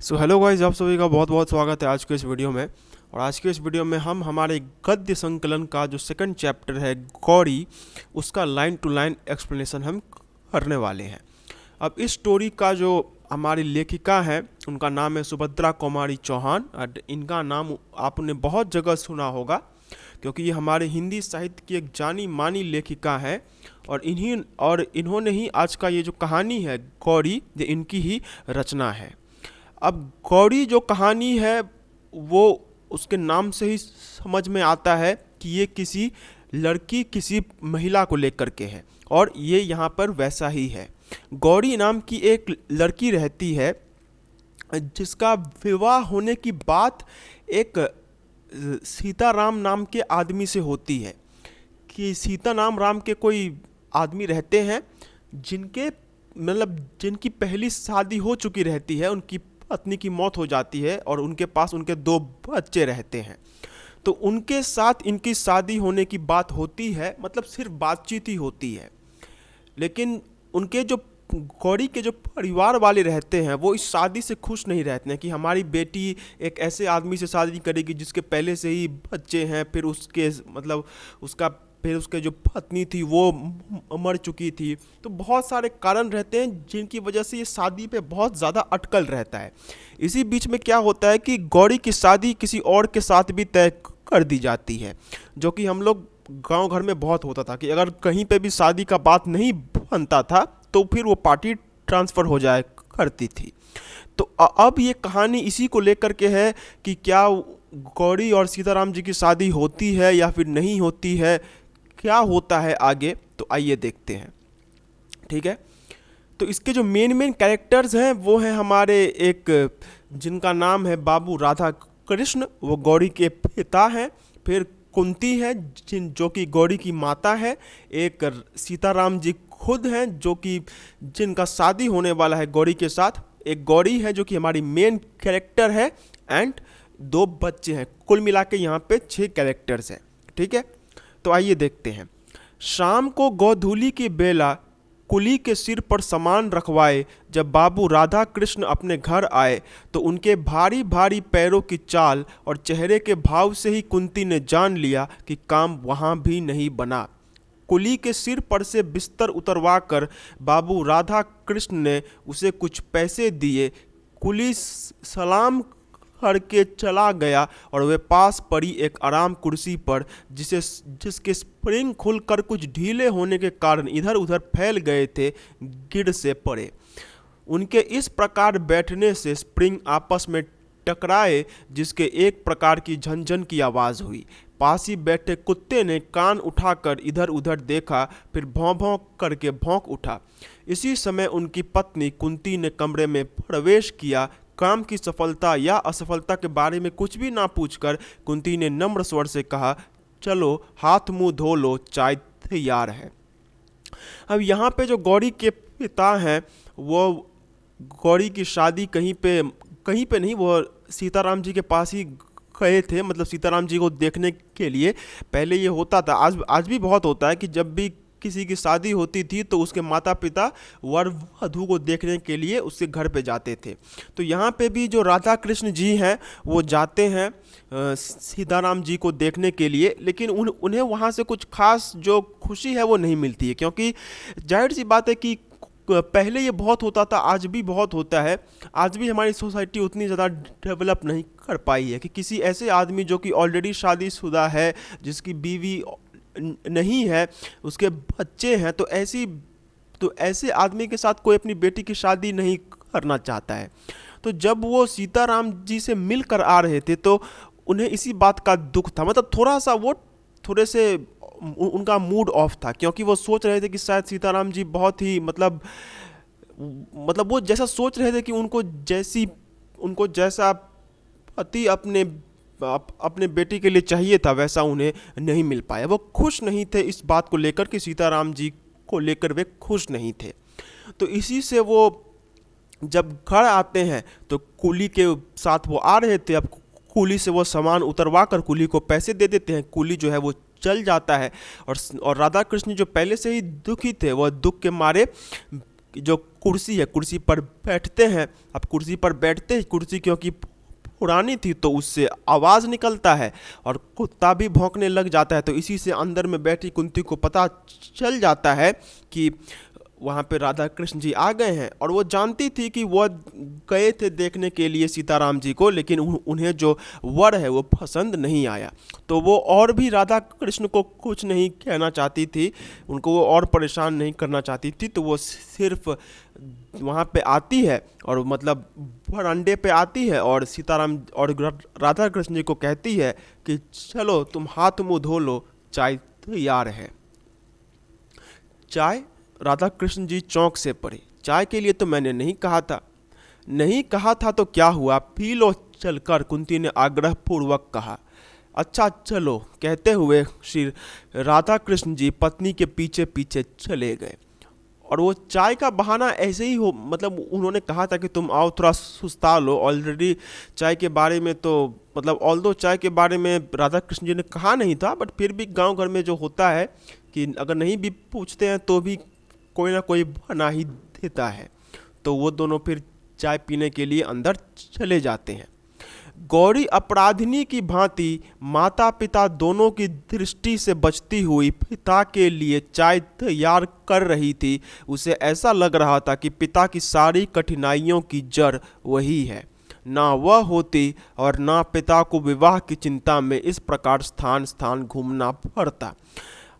So hello guys, आप सभी का बहुत बहुत स्वागत है आज के इस वीडियो में। और आज के इस वीडियो में हम हमारे गद्य संकलन का जो सेकंड चैप्टर है गौरी, उसका लाइन टू लाइन एक्सप्लेनेशन हम करने वाले हैं। अब इस स्टोरी का जो हमारी लेखिका है उनका नाम है सुभद्रा कुमारी चौहान। और इनका नाम आपने बहुत जगह सुना होगा क्योंकि ये हमारे हिंदी साहित्य की एक जानी मानी लेखिका है। और इन्होंने ही आज का ये जो कहानी है गौरी, ये इनकी ही रचना है। अब गौरी जो कहानी है वो उसके नाम से ही समझ में आता है कि ये किसी लड़की, किसी महिला को लेकर के है, और ये यहाँ पर वैसा ही है। गौरी नाम की एक लड़की रहती है जिसका विवाह होने की बात एक सीताराम नाम के आदमी से होती है। कि सीता नाम राम के कोई आदमी रहते हैं जिनकी पहली शादी हो चुकी रहती है, उनकी पत्नी की मौत हो जाती है और उनके पास उनके 2 बच्चे रहते हैं। तो उनके साथ इनकी शादी होने की बात होती है, मतलब सिर्फ बातचीत ही होती है। लेकिन उनके जो गौरी के जो परिवार वाले रहते हैं वो इस शादी से खुश नहीं रहते हैं कि हमारी बेटी एक ऐसे आदमी से शादी करेगी जिसके पहले से ही बच्चे हैं, फिर उसके जो पत्नी थी वो मर चुकी थी। तो बहुत सारे कारण रहते हैं जिनकी वजह से ये शादी पे बहुत ज़्यादा अटकल रहता है। इसी बीच में क्या होता है कि गौरी की शादी किसी और के साथ भी तय कर दी जाती है, जो कि हम लोग गांव घर में बहुत होता था कि अगर कहीं पे भी शादी का बात नहीं बनता था तो फिर वो पार्टी ट्रांसफ़र हो जाया करती थी। तो अब ये कहानी इसी को लेकर के है कि क्या गौरी और सीताराम जी की शादी होती है या फिर नहीं होती है, क्या होता है आगे, तो आइए देखते हैं। ठीक है, तो इसके जो मेन कैरेक्टर्स हैं वो हैं हमारे एक जिनका नाम है बाबू राधा कृष्ण, वो गौरी के पिता हैं। फिर कुंती है जो कि गौरी की माता है। एक सीताराम जी खुद हैं जो कि जिनका शादी होने वाला है गौरी के साथ। एक गौरी है जो कि हमारी मेन कैरेक्टर है, एंड 2 बच्चे हैं। कुल मिला के यहाँ पे 6 कैरेक्टर्स हैं। ठीक है, तो आइए देखते हैं। शाम को गोधूली की बेला कुली के सिर पर सामान रखवाए जब बाबू राधा कृष्ण अपने घर आए तो उनके भारी भारी पैरों की चाल और चेहरे के भाव से ही कुंती ने जान लिया कि काम वहाँ भी नहीं बना। कुली के सिर पर से बिस्तर उतरवा कर बाबू राधा कृष्ण ने उसे कुछ पैसे दिए। कुली सलाम करके चला गया और वे पास पड़ी एक आराम कुर्सी पर जिसके स्प्रिंग खुलकर कुछ ढीले होने के कारण इधर उधर फैल गए थे, गिर से पड़े। उनके इस प्रकार बैठने से स्प्रिंग आपस में टकराए जिसके एक प्रकार की झनझन की आवाज़ हुई। पास ही बैठे कुत्ते ने कान उठाकर इधर उधर देखा, फिर भौं भौं करके भौंक उठा। इसी समय उनकी पत्नी कुंती ने कमरे में प्रवेश किया। काम की सफलता या असफलता के बारे में कुछ भी ना पूछकर कुंती ने नम्र स्वर से कहा, चलो हाथ मुंह धो लो, चाय तैयार है। अब यहाँ पे जो गौरी के पिता हैं वो गौरी की शादी कहीं पे नहीं, वो सीताराम जी के पास ही गए थे, मतलब सीताराम जी को देखने के लिए। पहले ये होता था, आज भी बहुत होता है कि जब भी किसी की शादी होती थी तो उसके माता पिता वर वधू को देखने के लिए उसके घर पे जाते थे। तो यहाँ पे भी जो राधा कृष्ण जी हैं वो जाते हैं सीताराम जी को देखने के लिए, लेकिन उन्हें वहाँ से कुछ खास जो खुशी है वो नहीं मिलती है, क्योंकि जाहिर सी बात है कि पहले ये बहुत होता था, आज भी बहुत होता है। आज भी हमारी सोसाइटी उतनी ज़्यादा डेवलप नहीं कर पाई है कि किसी ऐसे आदमी जो कि ऑलरेडी शादीशुदा है, जिसकी बीवी नहीं है, उसके बच्चे हैं, तो ऐसे आदमी के साथ कोई अपनी बेटी की शादी नहीं करना चाहता है। तो जब वो सीताराम जी से मिल कर आ रहे थे तो उन्हें इसी बात का दुख था, मतलब थोड़े से उनका मूड ऑफ था, क्योंकि वो सोच रहे थे कि शायद सीताराम जी बहुत ही मतलब वो जैसा सोच रहे थे कि उनको जैसा पति अपने बेटी के लिए चाहिए था वैसा उन्हें नहीं मिल पाया। वो खुश नहीं थे इस बात को लेकर कि सीताराम जी को लेकर वे खुश नहीं थे। तो इसी से वो जब घर आते हैं तो कुली के साथ वो आ रहे थे। अब कुली से वो सामान उतरवा कर कुली को पैसे दे देते हैं। कुली जो है वो चल जाता है और राधा कृष्ण जो पहले से ही दुखी थे, वह दुख के मारे जो कुर्सी है, कुर्सी पर बैठते हैं। अब कुर्सी पर बैठते ही कुर्सी क्योंकि पुरानी थी तो उससे आवाज़ निकलता है और कुत्ता भी भौंकने लग जाता है। तो इसी से अंदर में बैठी कुंती को पता चल जाता है कि वहाँ पे राधा कृष्ण जी आ गए हैं। और वो जानती थी कि वह गए थे देखने के लिए सीताराम जी को, लेकिन उन्हें जो वर है वो पसंद नहीं आया। तो वो और भी राधा कृष्ण को कुछ नहीं कहना चाहती थी, उनको वो और परेशान नहीं करना चाहती थी। तो वो सिर्फ वहाँ पे आती है और मतलब बरामदे पे आती है और सीताराम और राधा कृष्ण जी को कहती है कि चलो तुम हाथ मुंह धो लो, चाय तैयार है। चाय? राधा कृष्ण जी चौंक से पड़े। चाय के लिए तो मैंने नहीं कहा था। नहीं कहा था तो क्या हुआ, पी लो चलकर, कुंती ने आग्रह पूर्वक कहा। अच्छा चलो, कहते हुए श्री राधा कृष्ण जी पत्नी के पीछे पीछे चले गए। और वो चाय का बहाना ऐसे ही हो, मतलब उन्होंने कहा था कि तुम आओ थोड़ा सुस्ता लो। ऑलरेडी चाय के बारे में तो मतलब ऑल्दो चाय के बारे में राधा कृष्ण जी ने कहा नहीं था, बट फिर भी गांव घर में जो होता है कि अगर नहीं भी पूछते हैं तो भी कोई ना कोई बना ही देता है। तो वो दोनों फिर चाय पीने के लिए अंदर चले जाते हैं। गौरी अपराधिनी की भांति माता पिता दोनों की दृष्टि से बचती हुई पिता के लिए चाय तैयार कर रही थी। उसे ऐसा लग रहा था कि पिता की सारी कठिनाइयों की जड़ वही है। ना वह होती और ना पिता को विवाह की चिंता में इस प्रकार स्थान स्थान घूमना पड़ता।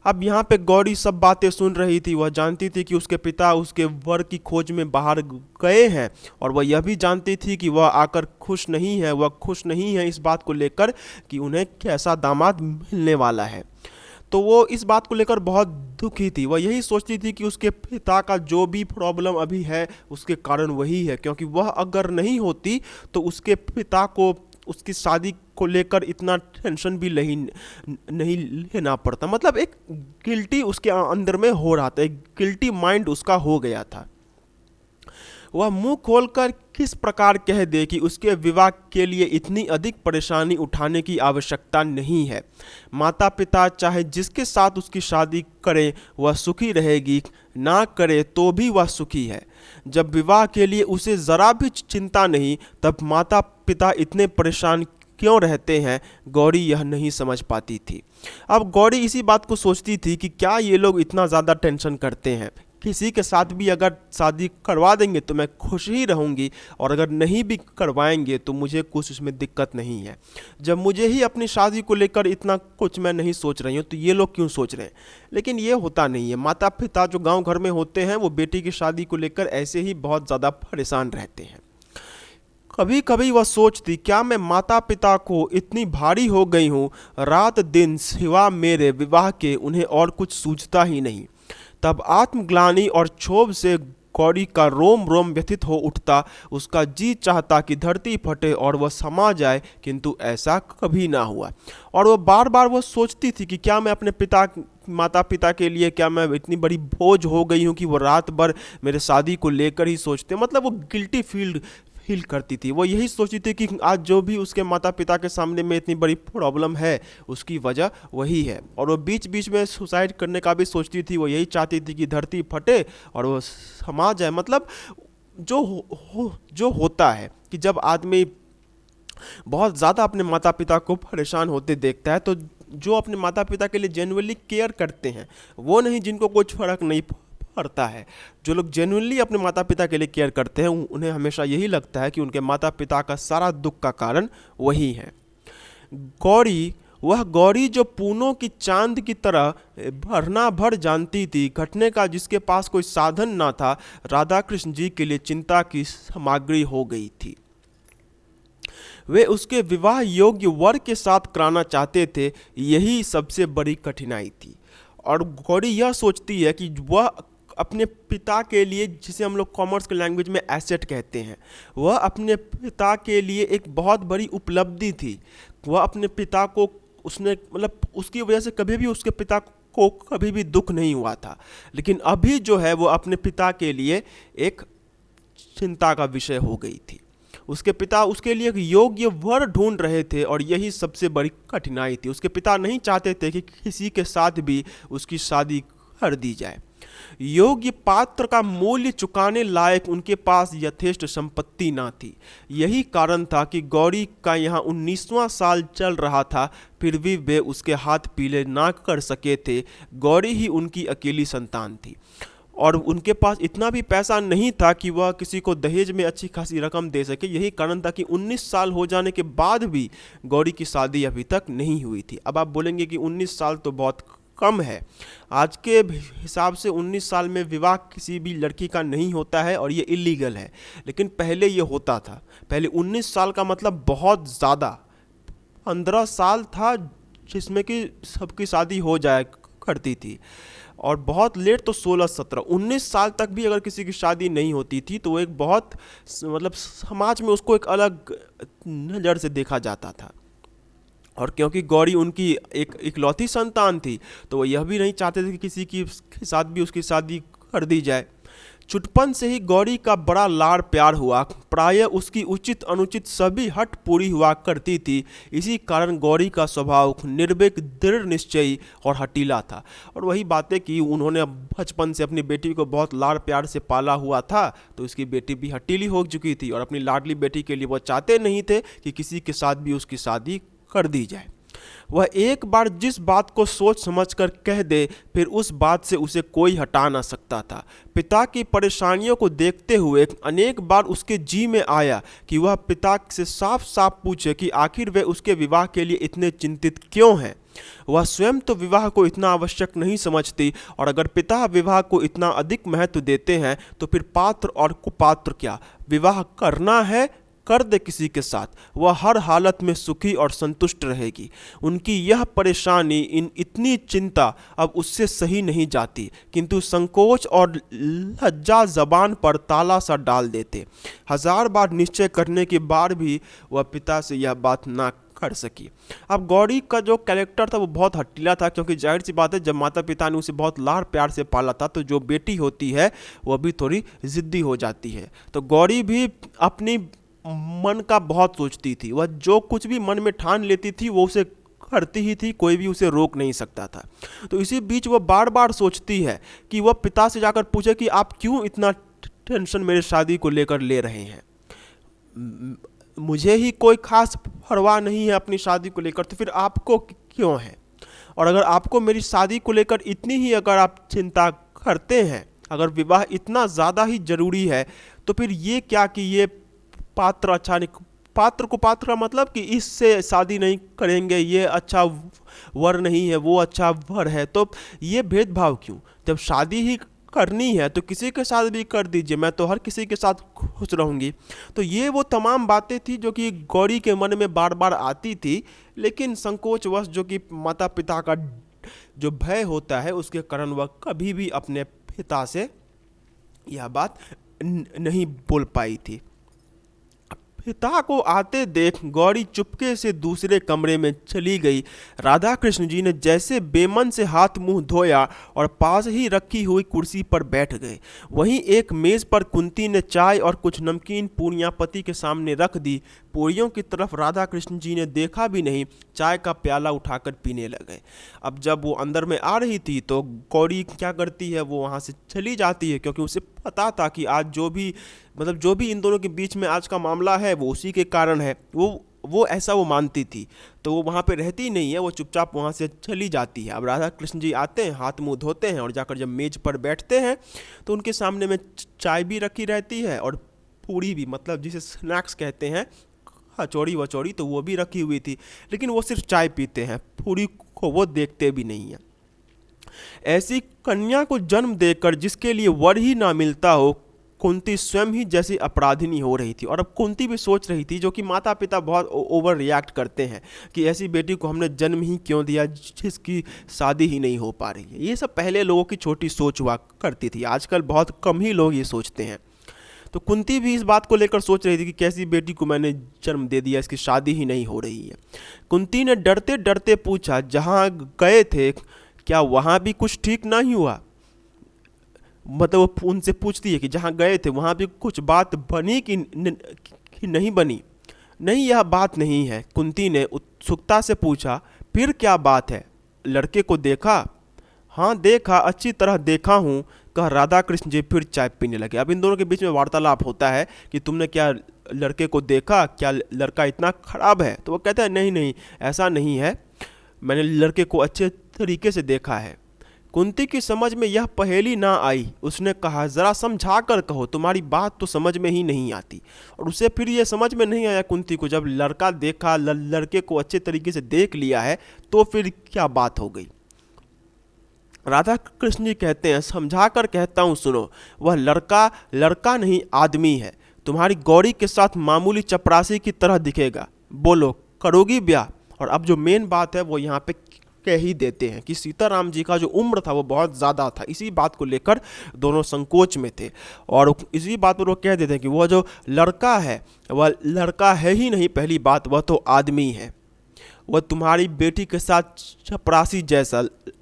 अब यहाँ पे गौरी सब बातें सुन रही थी। वह जानती थी कि उसके पिता उसके वर की खोज में बाहर गए हैं, और वह यह भी जानती थी कि वह आकर खुश नहीं है। वह खुश नहीं है इस बात को लेकर कि उन्हें कैसा दामाद मिलने वाला है। तो वो इस बात को लेकर बहुत दुखी थी। वह यही सोचती थी कि उसके पिता का जो भी प्रॉब्लम अभी है उसके कारण वही है, क्योंकि वह अगर नहीं होती तो उसके पिता को उसकी शादी को लेकर इतना टेंशन भी नहीं लेना पड़ता। मतलब एक गिल्टी उसके अंदर में हो रहा था, एक गिल्टी माइंड उसका हो गया था। वह मुंह खोलकर किस प्रकार कह दे कि उसके विवाह के लिए इतनी अधिक परेशानी उठाने की आवश्यकता नहीं है। माता पिता चाहे जिसके साथ उसकी शादी करें वह सुखी रहेगी, ना करे तो भी वह सुखी है। जब विवाह के लिए उसे ज़रा भी चिंता नहीं, तब माता पिता इतने परेशान क्यों रहते हैं, गौरी यह नहीं समझ पाती थी। अब गौरी इसी बात को सोचती थी कि क्या ये लोग इतना ज़्यादा टेंशन करते हैं। किसी के साथ भी अगर शादी करवा देंगे तो मैं खुश ही रहूँगी, और अगर नहीं भी करवाएंगे तो मुझे कुछ उसमें दिक्कत नहीं है। जब मुझे ही अपनी शादी को लेकर इतना कुछ मैं नहीं सोच रही हूँ तो ये लोग क्यों सोच रहे हैं। लेकिन ये होता नहीं है। माता पिता जो गांव घर में होते हैं वो बेटी की शादी को लेकर ऐसे ही बहुत ज़्यादा परेशान रहते हैं। कभी कभी वह सोचती, क्या मैं माता पिता को इतनी भारी हो गई हूँ, रात दिन सिवा मेरे विवाह के उन्हें और कुछ सूझता ही नहीं। तब आत्मग्लानि और क्षोभ से गौरी का रोम रोम व्यथित हो उठता। उसका जी चाहता कि धरती फटे और वह समा जाए, किंतु ऐसा कभी ना हुआ। और वह बार बार वह सोचती थी कि क्या मैं अपने माता पिता के लिए क्या मैं इतनी बड़ी बोझ हो गई हूँ कि वो रात भर मेरे शादी को लेकर ही सोचते। मतलब वो गिल्टी फील करती थी। वो यही सोचती थी कि आज जो भी उसके माता पिता के सामने में इतनी बड़ी प्रॉब्लम है उसकी वजह वही है। और वो बीच बीच में सुसाइड करने का भी सोचती थी। वो यही चाहती थी कि धरती फटे और वो समा जाए। मतलब जो होता है कि जब आदमी बहुत ज़्यादा अपने माता पिता को परेशान होते देखता है, तो जो अपने माता पिता के लिए जेन्युइनली केयर करते हैं वो नहीं, जिनको कुछ फ़र्क नहीं पड़ता है। जो लोग जेन्युइनली अपने माता पिता के लिए केयर करते हैं उन्हें हमेशा यही लगता है कि उनके माता पिता का सारा दुख का कारण वही है। गौरी जो पूनों की चांद की तरह भरना भर जानती थी, घटने का जिसके पास कोई साधन ना था, राधा कृष्ण जी के लिए चिंता की सामग्री हो गई थी। वे उसके विवाह योग्य वर के साथ कराना चाहते थे, यही सबसे बड़ी कठिनाई थी। और गौरी यह सोचती है कि वह अपने पिता के लिए, जिसे हम लोग कॉमर्स के लैंग्वेज में एसेट कहते हैं, वह अपने पिता के लिए एक बहुत बड़ी उपलब्धि थी। वह अपने पिता को उसने मतलब उसकी वजह से कभी भी उसके पिता को कभी भी दुख नहीं हुआ था, लेकिन अभी जो है वो अपने पिता के लिए एक चिंता का विषय हो गई थी। उसके पिता उसके लिए एक योग्य वर ढूंढ रहे थे और यही सबसे बड़ी कठिनाई थी। उसके पिता नहीं चाहते थे कि किसी के साथ भी उसकी शादी कर दी जाए। योग्य पात्र का मूल्य चुकाने लायक उनके पास यथेष्ट संपत्ति ना थी। यही कारण था कि गौरी का यहाँ 19वां साल चल रहा था, फिर भी वे उसके हाथ पीले ना कर सके थे। गौरी ही उनकी अकेली संतान थी और उनके पास इतना भी पैसा नहीं था कि वह किसी को दहेज में अच्छी खासी रकम दे सके। यही कारण था कि 19 साल हो जाने के बाद भी गौरी की शादी अभी तक नहीं हुई थी। अब आप बोलेंगे कि 19 साल तो बहुत कम है। आज के हिसाब से 19 साल में विवाह किसी भी लड़की का नहीं होता है और ये इलीगल है, लेकिन पहले ये होता था। पहले 19 साल का मतलब बहुत ज़्यादा, 15 साल था जिसमें कि सबकी शादी हो जाया करती थी, और बहुत लेट तो 16-17, 19 साल तक भी अगर किसी की शादी नहीं होती थी तो एक बहुत मतलब समाज में उसको एक अलग नज़र से देखा जाता था। और क्योंकि गौरी उनकी एक इकलौती संतान थी तो वो यह भी नहीं चाहते थे कि किसी की साथ भी उसकी शादी कर दी जाए। चुटपन से ही गौरी का बड़ा लाड़ प्यार हुआ, प्रायः उसकी उचित अनुचित सभी हट पूरी हुआ करती थी। इसी कारण गौरी का स्वभाव निर्भीक, दृढ़ निश्चयी और हठीला था। और वही बातें कि उन्होंने बचपन से अपनी बेटी को बहुत लाड़ प्यार से पाला हुआ था, तो उसकी बेटी भी हठीली हो चुकी थी और अपनी लाडली बेटी के लिए वो चाहते नहीं थे कि किसी के साथ भी उसकी शादी कर दी जाए। वह एक बार जिस बात को सोच समझकर कह दे, फिर उस बात से उसे कोई हटा ना सकता था। पिता की परेशानियों को देखते हुए अनेक बार उसके जी में आया कि वह पिता से साफ साफ पूछे कि आखिर वे उसके विवाह के लिए इतने चिंतित क्यों हैं। वह स्वयं तो विवाह को इतना आवश्यक नहीं समझती, और अगर पिता विवाह को इतना अधिक महत्व देते हैं तो फिर पात्र और कुपात्र क्या, विवाह करना है कर दे किसी के साथ, वह हर हालत में सुखी और संतुष्ट रहेगी। उनकी यह परेशानी, इतनी चिंता अब उससे सही नहीं जाती, किंतु संकोच और लज्जा जबान पर ताला सा डाल देते। 1000 बार निश्चय करने के बाद भी वह पिता से यह बात ना कर सकी। अब गौरी का जो कैरेक्टर था वो बहुत हठीला था, क्योंकि जाहिर सी बात है जब माता पिता ने उसे बहुत लाड़ प्यार से पाला था तो जो बेटी होती है वह भी थोड़ी जिद्दी हो जाती है। तो गौरी भी अपनी मन का बहुत सोचती थी, वह जो कुछ भी मन में ठान लेती थी वो उसे करती ही थी, कोई भी उसे रोक नहीं सकता था। तो इसी बीच वह बार बार सोचती है कि वह पिता से जाकर पूछे कि आप क्यों इतना टेंशन मेरे शादी को लेकर ले रहे हैं, मुझे ही कोई खास परवाह नहीं है अपनी शादी को लेकर, तो फिर आपको क्यों है। और अगर आपको मेरी शादी को लेकर इतनी ही अगर आप चिंता करते हैं, अगर विवाह इतना ज़्यादा ही ज़रूरी है, तो फिर ये क्या कि ये पात्र अच्छा नहीं, पात्र को पात्र का मतलब कि इससे शादी नहीं करेंगे, ये अच्छा वर नहीं है, वो अच्छा वर है, तो ये भेदभाव क्यों। जब शादी ही करनी है तो किसी के साथ भी कर दीजिए, मैं तो हर किसी के साथ खुश रहूँगी। तो ये वो तमाम बातें थी जो कि गौरी के मन में बार बार आती थी, लेकिन संकोचवश जो कि माता पिता का जो भय होता है उसके कारण वह कभी भी अपने पिता से यह बात नहीं बोल पाई थी। पिता को आते देख गौरी चुपके से दूसरे कमरे में चली गई। राधा कृष्ण जी ने जैसे बेमन से हाथ मुंह धोया और पास ही रखी हुई कुर्सी पर बैठ गए। वहीं एक मेज़ पर कुंती ने चाय और कुछ नमकीन पूरियां पति के सामने रख दी। पूरियों की तरफ राधा कृष्ण जी ने देखा भी नहीं, चाय का प्याला उठाकर पीने लगे। अब जब वो अंदर में आ रही थी तो गौरी क्या करती है, वो वहाँ से चली जाती है, क्योंकि उसे पता था कि आज जो भी इन दोनों के बीच में आज का मामला है वो उसी के कारण है। वो ऐसा वो मानती थी, तो वो वहाँ पे रहती नहीं है, वो चुपचाप वहाँ से चली जाती है। अब राधा कृष्ण जी आते हैं, हाथ मुंह धोते हैं और जाकर जब मेज पर बैठते हैं तो उनके सामने में चाय भी रखी रहती है और पूड़ी भी, मतलब जिसे स्नैक्स कहते हैं, कचौड़ी वचौड़ी, तो वो भी रखी हुई थी, लेकिन वो सिर्फ चाय पीते हैं, पूड़ी को वो देखते भी नहीं है। ऐसी कन्या को जन्म देकर जिसके लिए वर ही ना मिलता हो, कुंती स्वयं ही जैसी अपराधिनी हो रही थी। और अब कुंती भी सोच रही थी, जो कि माता पिता बहुत ओवर रिएक्ट करते हैं कि ऐसी बेटी को हमने जन्म ही क्यों दिया जिसकी शादी ही नहीं हो पा रही है। ये सब पहले लोगों की छोटी सोच हुआ करती थी, आजकल बहुत कम ही लोग ये सोचते हैं। तो कुंती भी इस बात को लेकर सोच रही थी कि कैसी बेटी को मैंने जन्म दे दिया, इसकी शादी ही नहीं हो रही है। कुंती ने डरते डरते पूछा, जहाँ गए थे क्या वहाँ भी कुछ ठीक नहीं हुआ। मतलब वो उनसे पूछती है कि जहाँ गए थे वहाँ भी कुछ बात बनी कि नहीं बनी। नहीं, यह बात नहीं है, कुंती ने उत्सुकता से पूछा। फिर क्या बात है, लड़के को देखा? हाँ देखा, अच्छी तरह देखा हूँ। कह राधा कृष्ण जी फिर चाय पीने लगे। अब इन दोनों के बीच में वार्तालाप होता है कि तुमने क्या लड़के को देखा, क्या लड़का इतना खराब है? तो वो कहता है नहीं नहीं, ऐसा नहीं है, मैंने लड़के को अच्छे तरीके से देखा है। कुंती की समझ में यह पहेली ना आई। उसने कहा जरा समझा कर कहो, तुम्हारी बात तो समझ में ही नहीं आती। और उसे फिर ये समझ में नहीं आया कुंती को, जब लड़का देखा, लड़के को अच्छे तरीके से देख लिया है, तो फिर क्या बात हो गई। राधा कृष्ण जी कहते हैं समझा कर कहता हूँ सुनो, वह लड़का लड़का नहीं आदमी है, तुम्हारी गौरी के साथ मामूली चपरासी की तरह दिखेगा। बोलो करोगी ब्याह? और अब जो मेन बात है वो यहाँ पे कह ही देते हैं कि सीताराम जी का जो उम्र था वो बहुत ज़्यादा था। इसी बात को लेकर दोनों संकोच में थे और इसी बात पर वो कह देते हैं कि वह जो लड़का है वह लड़का है ही नहीं, पहली बात वह तो आदमी है, वह तुम्हारी बेटी के साथ चपरासी जैसा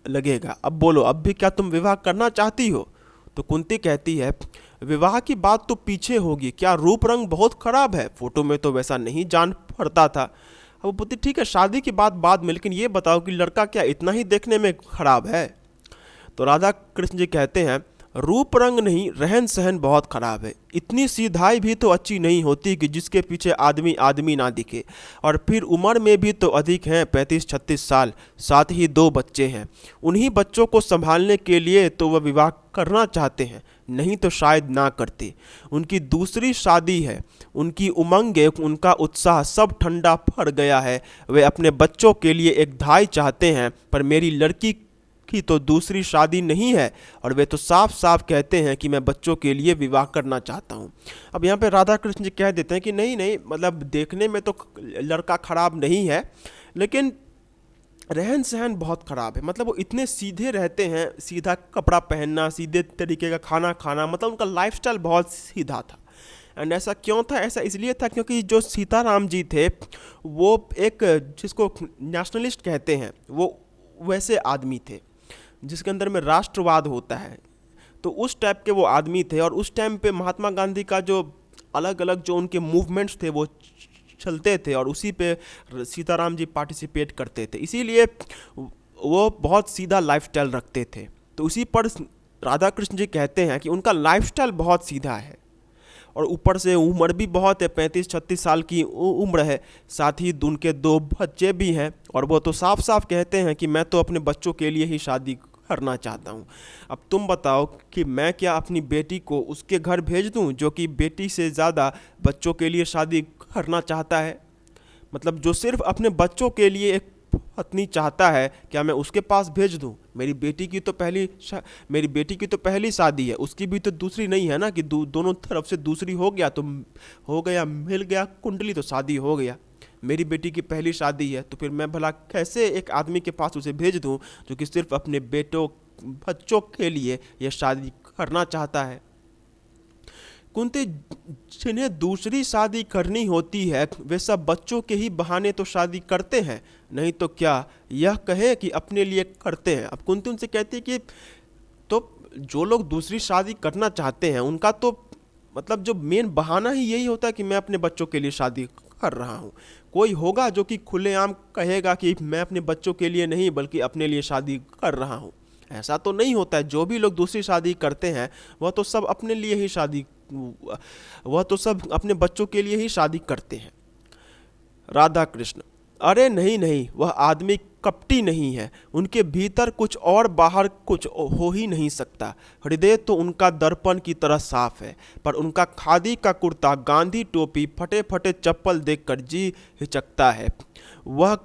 लगेगा। अब बोलो अब भी क्या तुम विवाह करना चाहती हो? तो कुंती कहती है विवाह की बात तो पीछे होगी, क्या रूप रंग बहुत खराब है? फोटो में तो वैसा नहीं जान पड़ता था। अब वो बोलती ठीक है शादी की बात बाद में, लेकिन ये बताओ कि लड़का क्या इतना ही देखने में खराब है? तो राधा कृष्ण जी कहते हैं रूप रंग नहीं, रहन सहन बहुत खराब है। इतनी सीधाई भी तो अच्छी नहीं होती कि जिसके पीछे आदमी आदमी ना दिखे। और फिर उम्र में भी तो अधिक हैं, 35-36 साल, साथ ही 2 बच्चे हैं। उन्हीं बच्चों को संभालने के लिए तो वह विवाह करना चाहते हैं, नहीं तो शायद ना करते। उनकी दूसरी शादी है, उनकी उमंगें, उनका उत्साह सब ठंडा पड़ गया है। वे अपने बच्चों के लिए एक धाई चाहते हैं, पर मेरी लड़की की तो दूसरी शादी नहीं है और वे तो साफ साफ कहते हैं कि मैं बच्चों के लिए विवाह करना चाहता हूँ। अब यहाँ पे राधा कृष्ण जी कह देते हैं कि नहीं नहीं, मतलब देखने में तो लड़का खराब नहीं है, लेकिन रहन सहन बहुत ख़राब है। मतलब वो इतने सीधे रहते हैं, सीधा कपड़ा पहनना, सीधे तरीके का खाना खाना, मतलब उनका लाइफस्टाइल बहुत सीधा था। एंड ऐसा क्यों था? ऐसा इसलिए था क्योंकि जो सीताराम जी थे वो एक जिसको नेशनलिस्ट कहते हैं, वो वैसे आदमी थे जिसके अंदर में राष्ट्रवाद होता है। तो उस टाइप के वो आदमी थे और उस टाइम पे महात्मा गांधी का जो अलग अलग जो उनके मूवमेंट्स थे वो चलते थे और उसी पे सीताराम जी पार्टिसिपेट करते थे, इसीलिए वो बहुत सीधा लाइफस्टाइल रखते थे। तो उसी पर राधा कृष्ण जी कहते हैं कि उनका लाइफस्टाइल बहुत सीधा है और ऊपर से उम्र भी बहुत है, 35-36 साल की उम्र है, साथ ही उनके 2 बच्चे भी हैं और वो तो साफ साफ कहते हैं कि मैं तो अपने बच्चों के लिए ही शादी करना चाहता हूँ। अब तुम बताओ कि मैं क्या अपनी बेटी को उसके घर भेज दूँ जो कि बेटी से ज़्यादा बच्चों के लिए शादी करना चाहता है? मतलब जो सिर्फ अपने बच्चों के लिए एक पत्नी चाहता है, क्या मैं उसके पास भेज दूं? मेरी बेटी की तो पहली शादी है, उसकी भी तो दूसरी नहीं है ना कि दोनों तरफ से दूसरी हो गया तो हो गया, मिल गया कुंडली तो शादी हो गया। मेरी बेटी की पहली शादी है तो फिर मैं भला कैसे एक आदमी के पास उसे भेज दूं जो कि सिर्फ अपने बच्चों के लिए यह शादी करना चाहता है। कुंती जिन्हें दूसरी शादी करनी होती है वे सब बच्चों के ही बहाने तो शादी करते हैं, नहीं तो क्या यह कहे कि अपने लिए करते हैं। अब कुंती उनसे कहती है कि तो जो लोग दूसरी शादी करना चाहते हैं उनका तो मतलब जो मेन बहाना ही यही होता है कि मैं अपने बच्चों के लिए शादी कर रहा हूँ। कोई होगा जो कि खुलेआम कहेगा कि मैं अपने बच्चों के लिए नहीं बल्कि अपने लिए शादी कर रहा हूँ? ऐसा तो नहीं होता है। जो भी लोग दूसरी शादी करते हैं वह तो सब अपने लिए ही अपने बच्चों के लिए ही शादी करते हैं। राधा कृष्ण अरे नहीं नहीं, वह आदमी कपटी नहीं है, उनके भीतर कुछ और बाहर कुछ हो ही नहीं सकता। हृदय तो उनका दर्पण की तरह साफ है, पर उनका खादी का कुर्ता, गांधी टोपी, फटे फटे चप्पल देखकर जी हिचकता है। वह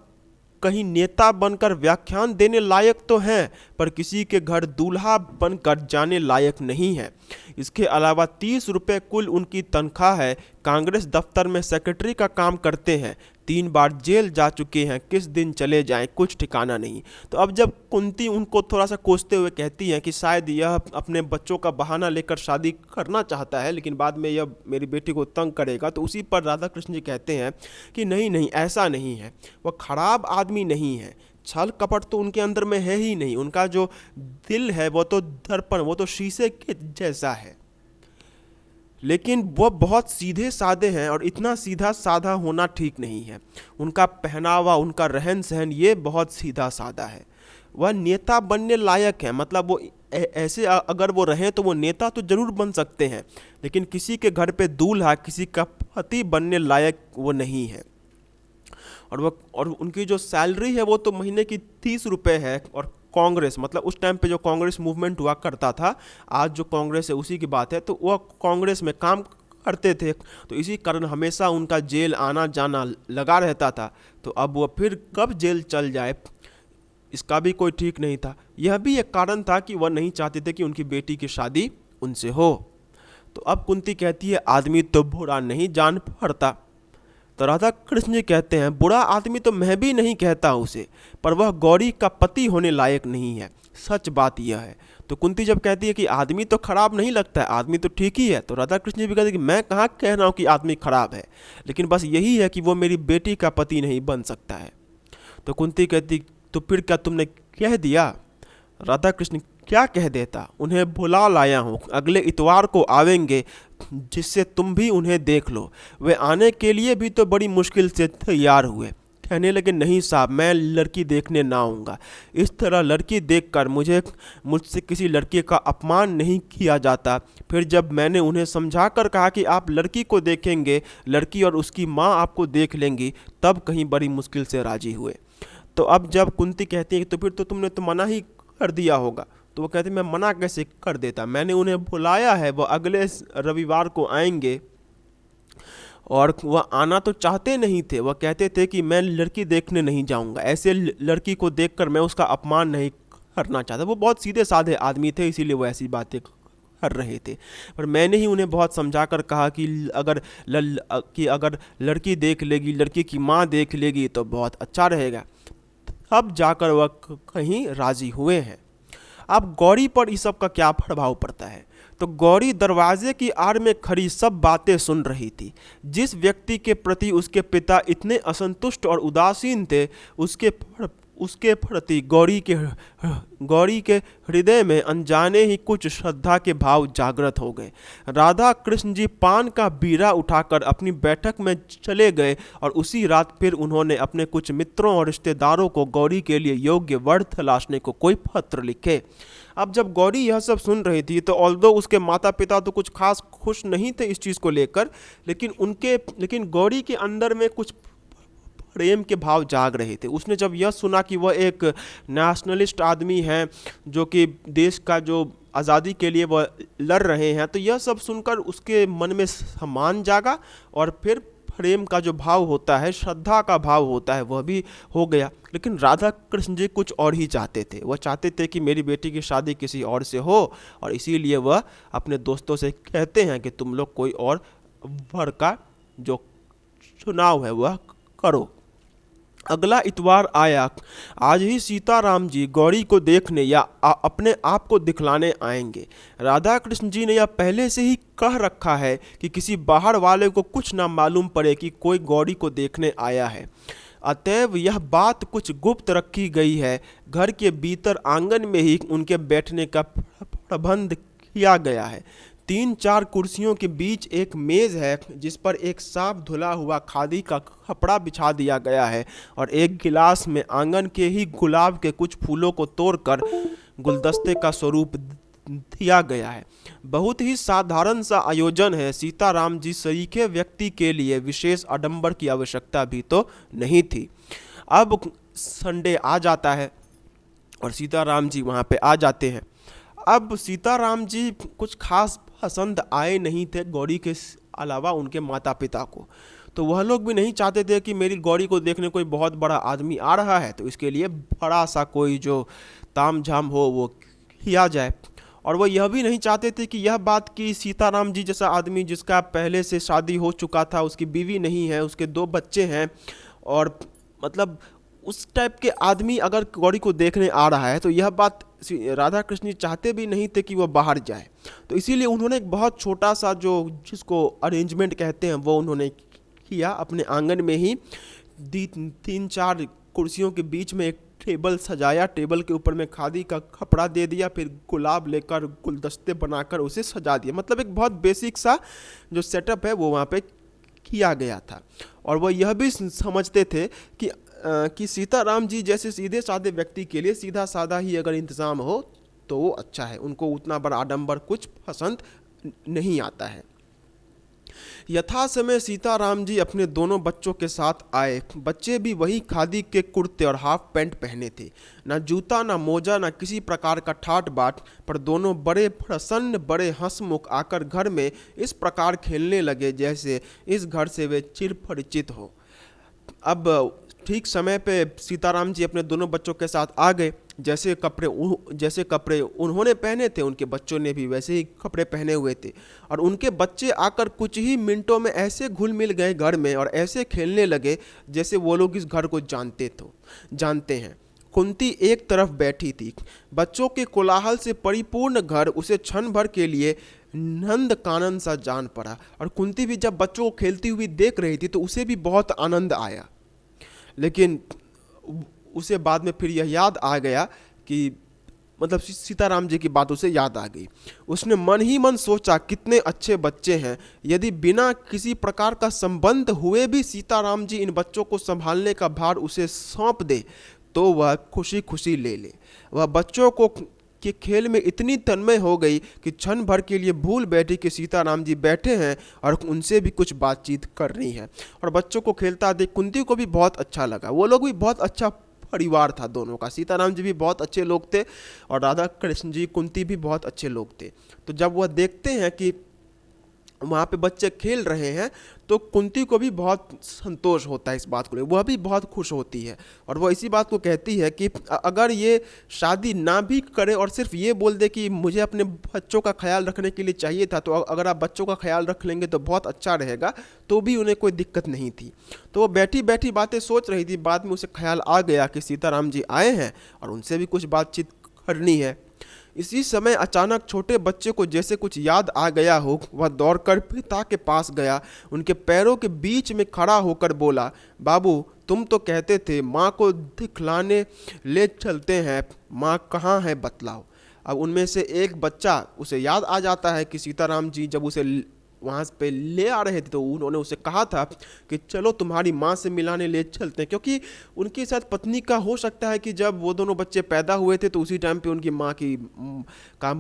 कहीं नेता बनकर व्याख्यान देने लायक तो हैं, पर किसी के घर दूल्हा बनकर जाने लायक नहीं है। इसके अलावा 30 रुपये कुल उनकी तनख्वाह है। कांग्रेस दफ्तर में सेक्रेटरी का काम करते हैं। 3 बार जेल जा चुके हैं, किस दिन चले जाएं कुछ ठिकाना नहीं। तो अब जब कुंती उनको थोड़ा सा कोसते हुए कहती हैं कि शायद यह अपने बच्चों का बहाना लेकर शादी करना चाहता है लेकिन बाद में यह मेरी बेटी को तंग करेगा, तो उसी पर राधा कृष्ण जी कहते हैं कि नहीं नहीं, ऐसा नहीं है, वह खराब आदमी नहीं है। छल कपट तो उनके अंदर में है ही नहीं। उनका जो दिल है वो तो दर्पण, वो तो शीशे के जैसा है, लेकिन वो बहुत सीधे साधे हैं और इतना सीधा साधा होना ठीक नहीं है। उनका पहनावा, उनका रहन सहन ये बहुत सीधा साधा है। वह नेता बनने लायक है, मतलब वो ऐसे अगर वो रहें तो वो नेता तो जरूर बन सकते हैं, लेकिन किसी के घर पे दूल्हा, किसी का पति बनने लायक वो नहीं है। और उनकी जो सैलरी है वो तो महीने की 30 रुपये है। और कांग्रेस, मतलब उस टाइम पे जो कांग्रेस मूवमेंट हुआ करता था, आज जो कांग्रेस है उसी की बात है, तो वह कांग्रेस में काम करते थे, तो इसी कारण हमेशा उनका जेल आना जाना लगा रहता था। तो अब वह फिर कब जेल चल जाए इसका भी कोई ठीक नहीं था। यह भी एक कारण था कि वह नहीं चाहते थे कि उनकी बेटी की शादी उनसे हो। तो अब कुंती कहती है आदमी तो बुरा नहीं जान पड़ता। तो राधा कृष्ण जी कहते हैं बुरा आदमी तो मैं भी नहीं कहता उसे, पर वह गौरी का पति होने लायक नहीं है, सच बात यह है। तो कुंती जब कहती है कि आदमी तो खराब नहीं लगता है, आदमी तो ठीक ही है, तो राधा कृष्ण जी भी कहते हैं कि मैं कहाँ कह रहा हूँ कि आदमी खराब है, लेकिन बस यही है कि वो मेरी बेटी का पति नहीं बन सकता है। तो कुंती कहती तो फिर क्या तुमने कह दिया? राधा कृष्ण क्या कह देता, उन्हें बुला लाया हूँ, अगले इतवार को आवेंगे, जिससे तुम भी उन्हें देख लो। वे आने के लिए भी तो बड़ी मुश्किल से तैयार हुए, कहने लगे नहीं साहब मैं लड़की देखने ना आऊँगा, इस तरह लड़की देखकर मुझसे किसी लड़के का अपमान नहीं किया जाता। फिर जब मैंने उन्हें समझा कर कहा कि आप लड़की को देखेंगे, लड़की और उसकी माँ आपको देख लेंगी, तब कहीं बड़ी मुश्किल से राजी हुए। तो अब जब कुंती कहती है तो फिर तो तुमने तो मना ही कर दिया होगा, तो वो कहते मैं मना कैसे कर देता, मैंने उन्हें बुलाया है, वो अगले रविवार को आएंगे। और वह आना तो चाहते नहीं थे, वह कहते थे कि मैं लड़की देखने नहीं जाऊंगा, ऐसे लड़की को देखकर मैं उसका अपमान नहीं करना चाहता। वो बहुत सीधे साधे आदमी थे, इसीलिए वो ऐसी बातें कर रहे थे। पर मैंने ही उन्हें बहुत समझा कर कहा कि अगर लड़की देख लेगी, लड़की की माँ देख लेगी तो बहुत अच्छा रहेगा। अब जाकर वह कहीं राजी हुए हैं। अब गौरी पर इस सब का क्या प्रभाव पड़ता है? तो गौरी दरवाजे की आड़ में खड़ी सब बातें सुन रही थी। जिस व्यक्ति के प्रति उसके पिता इतने असंतुष्ट और उदासीन थे, उसके प्रति गौरी के हृदय में अनजाने ही कुछ श्रद्धा के भाव जागृत हो गए। राधा कृष्ण जी पान का बीड़ा उठाकर अपनी बैठक में चले गए और उसी रात फिर उन्होंने अपने कुछ मित्रों और रिश्तेदारों को गौरी के लिए योग्य वर तलाशने को कोई पत्र लिखे। अब जब गौरी यह सब सुन रही थी तो ऑल्दो उसके माता पिता तो कुछ खास खुश नहीं थे इस चीज़ को लेकर, लेकिन गौरी के अंदर में कुछ प्रेम के भाव जाग रहे थे। उसने जब यह सुना कि वह एक नेशनलिस्ट आदमी हैं जो कि देश का जो आज़ादी के लिए वह लड़ रहे हैं, तो यह सब सुनकर उसके मन में सम्मान जागा और फिर प्रेम का जो भाव होता है, श्रद्धा का भाव होता है, वह भी हो गया। लेकिन राधा कृष्ण जी कुछ और ही चाहते थे। वह चाहते थे कि मेरी बेटी की शादी किसी और से हो, और इसीलिए वह अपने दोस्तों से कहते हैं कि तुम लोग कोई और वर का जो चुनाव है वह करो। अगला इतवार आया। आज ही सीताराम जी गौरी को देखने या अपने आप को दिखलाने आएंगे। राधा कृष्ण जी ने यह पहले से ही कह रखा है कि किसी बाहर वाले को कुछ ना मालूम पड़े कि कोई गौरी को देखने आया है। अतएव यह बात कुछ गुप्त रखी गई है। घर के भीतर आंगन में ही उनके बैठने का प्रबंध किया गया है। 3-4 कुर्सियों के बीच एक मेज है जिस पर एक साफ धुला हुआ खादी का कपड़ा बिछा दिया गया है, और एक गिलास में आंगन के ही गुलाब के कुछ फूलों को तोड़कर गुलदस्ते का स्वरूप दिया गया है। बहुत ही साधारण सा आयोजन है। सीताराम जी सरीखे व्यक्ति के लिए विशेष आडंबर की आवश्यकता भी तो नहीं थी। अब संडे आ जाता है और सीताराम जी वहाँ पे आ जाते हैं। अब सीताराम जी कुछ खास पसंद आए नहीं थे गौरी के अलावा उनके माता पिता को, तो वह लोग भी नहीं चाहते थे कि मेरी गौरी को देखने कोई बहुत बड़ा आदमी आ रहा है, तो इसके लिए बड़ा सा कोई जो ताम झाम हो वो किया जाए। और वह यह भी नहीं चाहते थे कि यह बात कि सीताराम जी जैसा आदमी जिसका पहले से शादी हो चुका था, उसकी बीवी नहीं है, उसके 2 बच्चे हैं, और मतलब उस टाइप के आदमी अगर गौरी को देखने आ रहा है, तो यह बात राधा कृष्ण जी चाहते भी नहीं थे कि वह बाहर जाए। तो इसीलिए उन्होंने एक बहुत छोटा सा जो जिसको अरेंजमेंट कहते हैं वो उन्होंने किया। अपने आंगन में ही 3-4 कुर्सियों के बीच में एक टेबल सजाया, टेबल के ऊपर में खादी का कपड़ा दे दिया, फिर गुलाब लेकर गुलदस्ते बनाकर उसे सजा दिया। मतलब एक बहुत बेसिक सा जो सेटअप है वो वहाँ पे किया गया था। और वह यह भी समझते थे कि कि सीताराम जी जैसे सीधे साधे व्यक्ति के लिए सीधा साधा ही अगर इंतज़ाम हो तो वो अच्छा है, उनको उतना बड़ा आडंबर कुछ पसंद नहीं आता है। यथा समय सीताराम जी अपने दोनों बच्चों के साथ आए। बच्चे भी वही खादी के कुर्ते और हाफ पैंट पहने थे, ना जूता ना मोजा ना किसी प्रकार का ठाट बाट, पर दोनों बड़े प्रसन्न बड़े हंसमुख आकर घर में इस प्रकार खेलने लगे जैसे इस घर से वे चिरपरिचित हो। अब ठीक समय पे सीताराम जी अपने दोनों बच्चों के साथ आ गए। जैसे कपड़े उन्होंने पहने थे उनके बच्चों ने भी वैसे ही कपड़े पहने हुए थे, और उनके बच्चे आकर कुछ ही मिनटों में ऐसे घुल मिल गए घर में और ऐसे खेलने लगे जैसे वो लोग इस घर को जानते हैं। कुंती एक तरफ बैठी थी। बच्चों के कोलाहल से परिपूर्ण घर उसे क्षण भर के लिए नंद कानन सा जान पड़ा, और कुंती भी जब बच्चों को खेलती हुई देख रही थी तो उसे भी बहुत आनंद आया। लेकिन उसे बाद में फिर यह याद आ गया कि मतलब सीताराम जी की बात उसे याद आ गई। उसने मन ही मन सोचा कितने अच्छे बच्चे हैं, यदि बिना किसी प्रकार का संबंध हुए भी सीताराम जी इन बच्चों को संभालने का भार उसे सौंप दे तो वह खुशी खुशी ले ले। वह बच्चों को के खेल में इतनी तन्मय हो गई कि क्षण भर के लिए भूल बैठी कि सीताराम जी बैठे हैं और उनसे भी कुछ बातचीत करनी है। और बच्चों को खेलता देख कुंती को भी बहुत अच्छा लगा। वो लोग भी बहुत अच्छा परिवार था दोनों का। सीताराम जी भी बहुत अच्छे लोग थे और राधा कृष्ण जी कुंती भी बहुत अच्छे लोग थे। तो जब वह देखते हैं कि वहाँ पे बच्चे खेल रहे हैं तो कुंती को भी बहुत संतोष होता है इस बात को लेकर, वह भी बहुत खुश होती है। और वह इसी बात को कहती है कि अगर ये शादी ना भी करे और सिर्फ ये बोल दे कि मुझे अपने बच्चों का ख्याल रखने के लिए चाहिए था, तो अगर आप बच्चों का ख्याल रख लेंगे तो बहुत अच्छा रहेगा, तो भी उन्हें कोई दिक्कत नहीं थी। तो वो बैठी बैठी बातें सोच रही थी। बाद में उसे ख्याल आ गया कि सीताराम जी आए हैं और उनसे भी कुछ बातचीत करनी है। इसी समय अचानक छोटे बच्चे को जैसे कुछ याद आ गया हो, वह दौड़कर पिता के पास गया, उनके पैरों के बीच में खड़ा होकर बोला, बाबू तुम तो कहते थे माँ को दिखलाने ले चलते हैं, माँ कहाँ है बतलाओ। अब उनमें से एक बच्चा उसे याद आ जाता है कि सीताराम जी जब उसे वहाँ पे ले आ रहे थे तो उन्होंने उसे कहा था कि चलो तुम्हारी माँ से मिलाने ले चलते हैं, क्योंकि उनकी साथ पत्नी का हो सकता है कि जब वो दोनों बच्चे पैदा हुए थे तो उसी टाइम पे उनकी माँ की का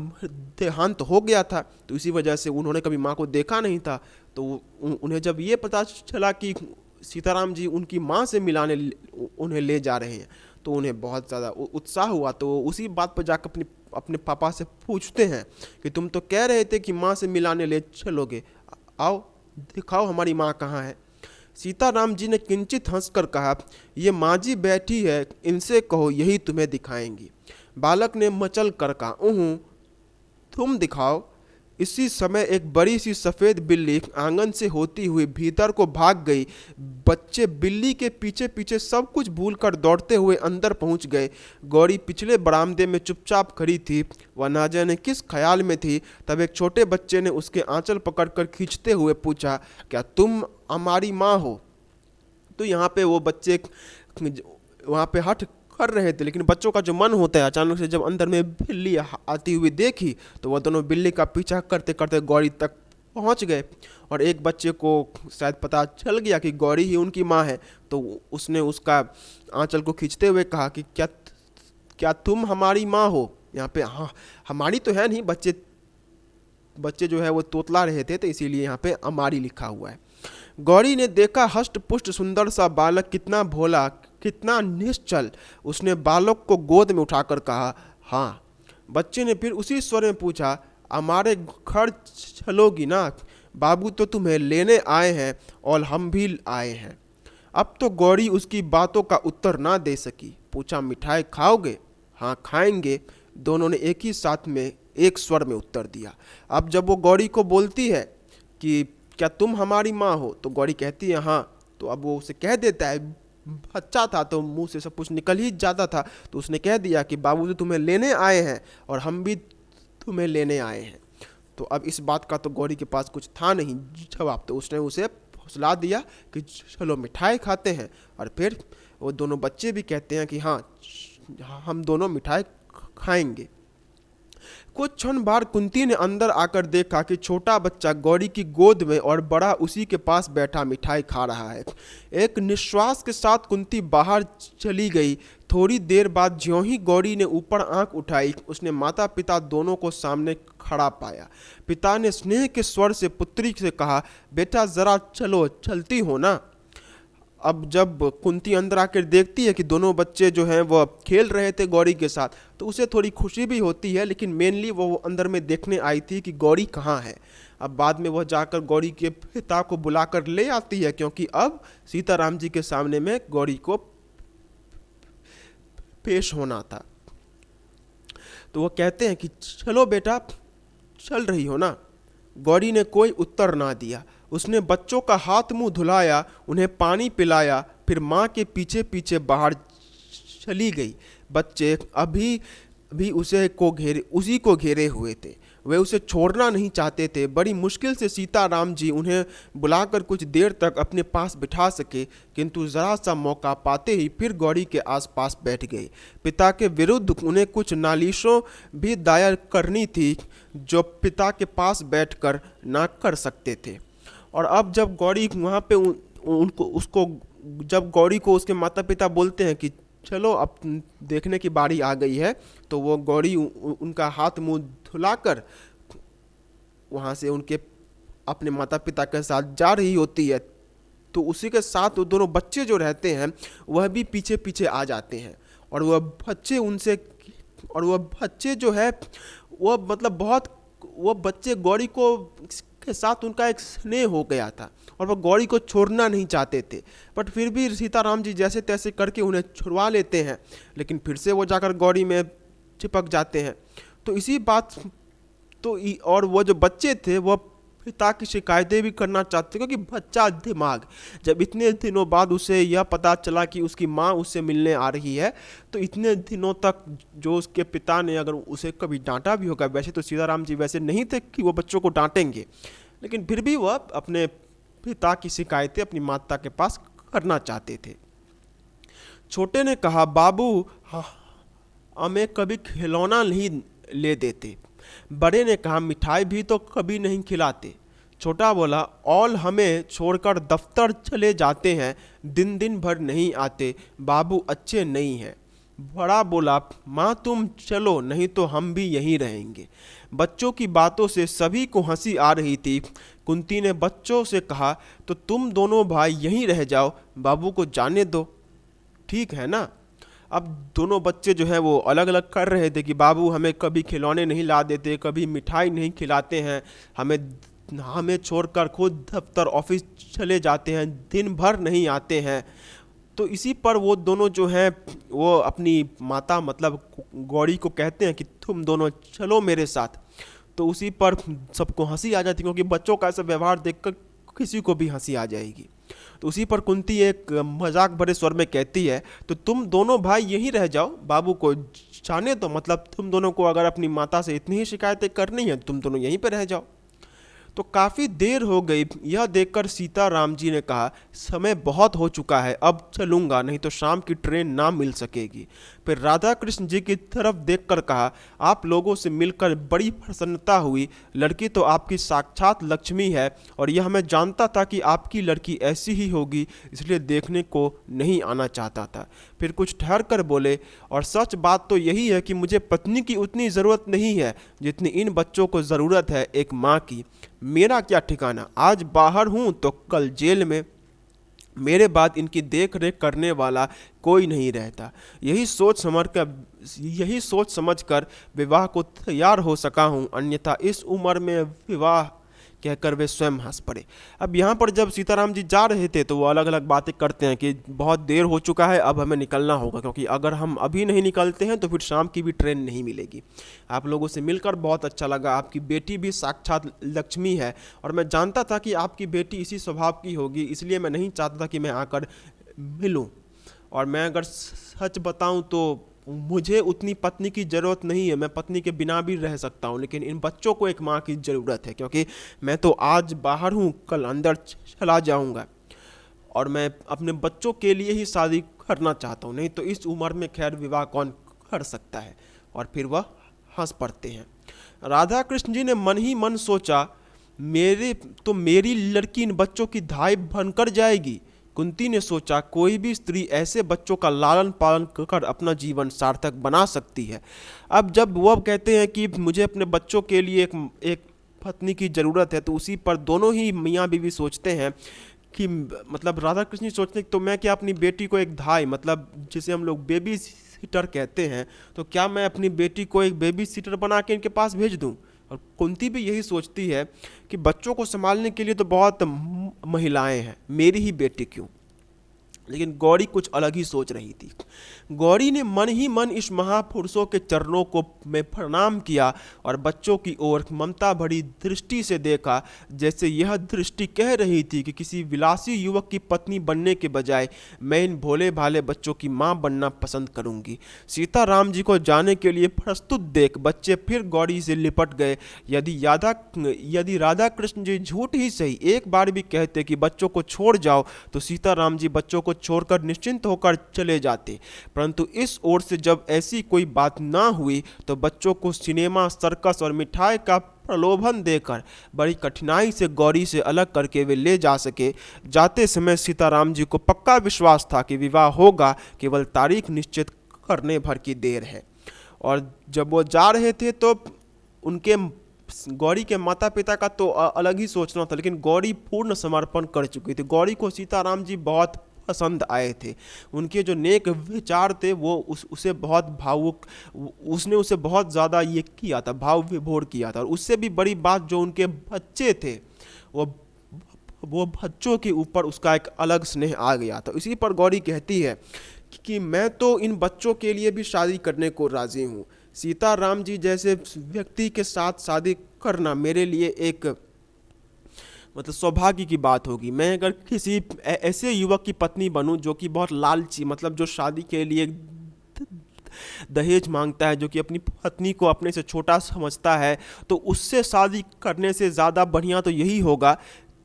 देहांत हो गया था, तो इसी वजह से उन्होंने कभी माँ को देखा नहीं था। तो उन्हें जब ये पता चला कि सीताराम जी उनकी माँ से मिलाने उन्हें ले जा रहे हैं तो उन्हें बहुत ज़्यादा उत्साह हुआ। तो उसी बात पर जाकर अपने पापा से पूछते हैं कि तुम तो कह रहे थे कि माँ से मिलाने ले चलोगे, आओ दिखाओ हमारी माँ कहाँ है। सीताराम जी ने किंचित हंसकर कहा, ये माँ जी बैठी है, इनसे कहो यही तुम्हें दिखाएंगी। बालक ने मचल कर कहा, तुम दिखाओ। इसी समय एक बड़ी सी सफ़ेद बिल्ली आंगन से होती हुई भीतर को भाग गई। बच्चे बिल्ली के पीछे पीछे सब कुछ भूलकर दौड़ते हुए अंदर पहुंच गए। गौरी पिछले बरामदे में चुपचाप खड़ी थी, वह ना जाने किस ख्याल में थी। तब एक छोटे बच्चे ने उसके आंचल पकड़कर खींचते हुए पूछा, क्या तुम हमारी माँ हो? तो यहाँ पे वो बच्चे वहाँ पे हट कर रहे थे, लेकिन बच्चों का जो मन होता है अचानक से जब अंदर में बिल्ली आती हुई देखी तो वह दोनों बिल्ली का पीछा करते करते गौरी तक पहुंच गए। और एक बच्चे को शायद पता चल गया कि गौरी ही उनकी माँ है, तो उसने उसका आंचल को खींचते हुए कहा कि क्या तुम हमारी माँ हो? यहाँ पे हाँ हमारी तो है नहीं, बच्चे जो है वो तोतला रहे थे तो इसीलिए यहाँ पे हमारी लिखा हुआ है। गौरी ने देखा हष्ट पुष्ट सुंदर सा बालक कितना भोला कितना निश्चल। उसने बालक को गोद में उठाकर कहा, हाँ। बच्चे ने फिर उसी स्वर में पूछा, हमारे घर चलोगी ना? बाबू तो तुम्हें लेने आए हैं और हम भी आए हैं। अब तो गौरी उसकी बातों का उत्तर ना दे सकी। पूछा, मिठाई खाओगे? हाँ खाएंगे, दोनों ने एक ही साथ में एक स्वर में उत्तर दिया। अब जब वो गौरी को बोलती है कि क्या तुम हमारी माँ हो, तो गौरी कहती है हाँ। तो अब वो उसे कह देता है, बच्चा था तो मुंह से सब कुछ निकल ही जाता था, तो उसने कह दिया कि बाबू तो तुम्हें लेने आए हैं और हम भी तुम्हें लेने आए हैं। तो अब इस बात का तो गौरी के पास कुछ था नहीं जवाब, तो उसने उसे हौसला दिया कि चलो मिठाई खाते हैं। और फिर वो दोनों बच्चे भी कहते हैं कि हाँ हम दोनों मिठाई खाएंगे। कुछ क्षण बाद कुंती ने अंदर आकर देखा कि छोटा बच्चा गौरी की गोद में और बड़ा उसी के पास बैठा मिठाई खा रहा है। एक निश्वास के साथ कुंती बाहर चली गई। थोड़ी देर बाद ज्यों ही गौरी ने ऊपर आंख उठाई, उसने माता पिता दोनों को सामने खड़ा पाया। पिता ने स्नेह के स्वर से पुत्री से कहा, बेटा जरा चलो, चलती हो ना। अब जब कुंती अंदर आकर देखती है कि दोनों बच्चे जो हैं वो खेल रहे थे गौरी के साथ, तो उसे थोड़ी खुशी भी होती है, लेकिन मेनली वो अंदर में देखने आई थी कि गौरी कहाँ है। अब बाद में वह जाकर गौरी के पिता को बुलाकर ले आती है, क्योंकि अब सीताराम जी के सामने में गौरी को पेश होना था। तो वो कहते हैं कि चलो बेटा, चल रही हो ना। गौरी ने कोई उत्तर ना दिया। उसने बच्चों का हाथ मुंह धुलाया, उन्हें पानी पिलाया, फिर माँ के पीछे पीछे बाहर चली गई। बच्चे अभी भी उसी को घेरे हुए थे। वे उसे छोड़ना नहीं चाहते थे। बड़ी मुश्किल से सीताराम जी उन्हें बुलाकर कुछ देर तक अपने पास बिठा सके, किंतु ज़रा सा मौका पाते ही फिर गौरी के आसपास बैठ गए। पिता के विरुद्ध उन्हें कुछ नालिशों भी दायर करनी थी, जो पिता के पास बैठकर ना कर सकते थे। और अब जब गौरी वहाँ पे जब गौरी को उसके माता पिता बोलते हैं कि चलो अब देखने की बारी आ गई है, तो वो गौरी उनका हाथ मुंह धुलाकर वहाँ से उनके अपने माता पिता के साथ जा रही होती है। तो उसी के साथ वो दोनों बच्चे जो रहते हैं वह भी पीछे पीछे आ जाते हैं। और वह बच्चे जो है वो मतलब वो बच्चे गौरी को के साथ उनका एक स्नेह हो गया था और वह गौरी को छोड़ना नहीं चाहते थे। बट फिर भी सीताराम जी जैसे तैसे करके उन्हें छुड़वा लेते हैं, लेकिन फिर से वो जाकर गौरी में चिपक जाते हैं। तो इसी बात और वो जो बच्चे थे वो पिता की शिकायतें भी करना चाहते, क्योंकि बच्चा दिमाग, जब इतने दिनों बाद उसे यह पता चला कि उसकी माँ उससे मिलने आ रही है, तो इतने दिनों तक जो उसके पिता ने अगर उसे कभी डांटा भी होगा, वैसे तो सीताराम जी वैसे नहीं थे कि वो बच्चों को डांटेंगे, लेकिन फिर भी वह अपने पिता की शिकायतें अपनी माता के पास करना चाहते थे। छोटे ने कहा, बाबू हमें कभी खिलौना नहीं ले देते। बड़े ने कहा, मिठाई भी तो कभी नहीं खिलाते। छोटा बोला, ऑल हमें छोड़कर दफ्तर चले जाते हैं, दिन दिन भर नहीं आते, बाबू अच्छे नहीं हैं। बड़ा बोला, माँ तुम चलो, नहीं तो हम भी यहीं रहेंगे। बच्चों की बातों से सभी को हंसी आ रही थी। कुंती ने बच्चों से कहा, तो तुम दोनों भाई यहीं रह जाओ, बाबू को जाने दो, ठीक है ना। अब दोनों बच्चे जो हैं वो अलग अलग कर रहे थे कि बाबू हमें कभी खिलौने नहीं ला देते, कभी मिठाई नहीं खिलाते हैं, हमें छोड़कर खुद दफ्तर ऑफिस चले जाते हैं, दिन भर नहीं आते हैं। तो इसी पर वो दोनों जो हैं वो अपनी माता मतलब गौरी को कहते हैं कि तुम दोनों चलो मेरे साथ। तो उसी पर सबको हंसी आ जाती, क्योंकि बच्चों का ऐसा व्यवहार देखकर किसी को भी हंसी आ जाएगी। तो उसी पर कुंती एक मजाक भरे स्वर में कहती है, तो तुम दोनों भाई यहीं रह जाओ, बाबू को जाने दो, मतलब तुम दोनों को अगर अपनी माता से इतनी ही शिकायतें करनी है, तुम दोनों यहीं पर रह जाओ। तो काफ़ी देर हो गई। यह देखकर सीताराम जी ने कहा, समय बहुत हो चुका है, अब चलूँगा, नहीं तो शाम की ट्रेन ना मिल सकेगी। फिर राधा कृष्ण जी की तरफ देखकर कहा, आप लोगों से मिलकर बड़ी प्रसन्नता हुई। लड़की तो आपकी साक्षात लक्ष्मी है, और यह मैं जानता था कि आपकी लड़की ऐसी ही होगी, इसलिए देखने को नहीं आना चाहता था। फिर कुछ ठहर कर बोले, और सच बात तो यही है कि मुझे पत्नी की उतनी ज़रूरत नहीं है जितनी इन बच्चों को ज़रूरत है एक माँ की। मेरा क्या ठिकाना, आज बाहर हूँ तो कल जेल में, मेरे बाद इनकी देख रेख करने वाला कोई नहीं रहता। यही सोच समझकर विवाह को तैयार हो सका हूँ, अन्यथा इस उम्र में विवाह कहकर वे स्वयं हंस पड़े। अब यहाँ पर जब सीताराम जी जा रहे थे तो वो अलग अलग बातें करते हैं कि बहुत देर हो चुका है, अब हमें निकलना होगा, क्योंकि अगर हम अभी नहीं निकलते हैं तो फिर शाम की भी ट्रेन नहीं मिलेगी। आप लोगों से मिलकर बहुत अच्छा लगा, आपकी बेटी भी साक्षात लक्ष्मी है, और मैं जानता था कि आपकी बेटी इसी स्वभाव की होगी, इसलिए मैं नहीं चाहता था कि मैं आकर मिलूँ। और मैं अगर सच बताऊँ तो मुझे उतनी पत्नी की ज़रूरत नहीं है, मैं पत्नी के बिना भी रह सकता हूँ, लेकिन इन बच्चों को एक माँ की ज़रूरत है, क्योंकि मैं तो आज बाहर हूँ, कल अंदर चला जाऊँगा, और मैं अपने बच्चों के लिए ही शादी करना चाहता हूँ, नहीं तो इस उम्र में खैर विवाह कौन कर सकता है। और फिर वह हंस पड़ते हैं। राधा कृष्ण जी ने मन ही मन सोचा, मेरी लड़की इन बच्चों की धाई बनकर जाएगी। कुंती ने सोचा, कोई भी स्त्री ऐसे बच्चों का लालन पालन कर अपना जीवन सार्थक बना सकती है। अब जब वो कहते हैं कि मुझे अपने बच्चों के लिए एक पत्नी की ज़रूरत है, तो उसी पर दोनों ही मियाँ बीवी सोचते हैं कि मतलब राधा कृष्ण सोचते हैं तो मैं क्या अपनी बेटी को एक धाई, मतलब जिसे हम लोग बेबी सीटर कहते हैं, तो क्या मैं अपनी बेटी को एक बेबी सीटर बना के इनके पास भेज दूं। और कुंती भी यही सोचती है कि बच्चों को संभालने के लिए तो बहुत महिलाएं हैं, मेरी ही बेटी क्यों। लेकिन गौरी कुछ अलग ही सोच रही थी। गौरी ने मन ही मन इस महापुरुषों के चरणों को में प्रणाम किया और बच्चों की ओर ममता भरी दृष्टि से देखा, जैसे यह दृष्टि कह रही थी कि किसी विलासी युवक की पत्नी बनने के बजाय मैं इन भोले भाले बच्चों की माँ बनना पसंद करूंगी। सीताराम जी को जाने के लिए प्रस्तुत देख बच्चे फिर गौरी से लिपट गए। यदि राधा कृष्ण जी झूठ ही सही एक बार भी कहते कि बच्चों को छोड़ जाओ, तो सीताराम जी बच्चों को छोड़कर निश्चिंत होकर चले जाते। परंतु इस ओर से जब ऐसी कोई बात ना हुई, तो बच्चों को सिनेमा, सर्कस और मिठाई का प्रलोभन देकर बड़ी कठिनाई से गौरी से अलग करके वे ले जा सके। जाते समय सीताराम जी को पक्का विश्वास था कि विवाह होगा, केवल तारीख निश्चित करने भर की देर है। और जब वो जा रहे थे तो उनके गौरी के माता पिता का तो अलग ही सोचना था, लेकिन गौरी पूर्ण समर्पण कर चुकी थी। गौरी को सीताराम जी बहुत पसंद आए थे। उनके जो नेक विचार थे वो उसे बहुत भावुक, उसने उसे बहुत ज़्यादा ये किया था, भाव विभोर किया था। और उससे भी बड़ी बात, जो उनके बच्चे थे वो बच्चों के ऊपर उसका एक अलग स्नेह आ गया था। इसी पर गौरी कहती है कि मैं तो इन बच्चों के लिए भी शादी करने को राज़ी हूँ। सीताराम जी जैसे व्यक्ति के साथ शादी करना मेरे लिए एक मतलब सौभाग्य की बात होगी। मैं अगर किसी ऐसे युवक की पत्नी बनूं जो कि बहुत लालची, मतलब जो शादी के लिए दहेज मांगता है, जो कि अपनी पत्नी को अपने से छोटा समझता है, तो उससे शादी करने से ज़्यादा बढ़िया तो यही होगा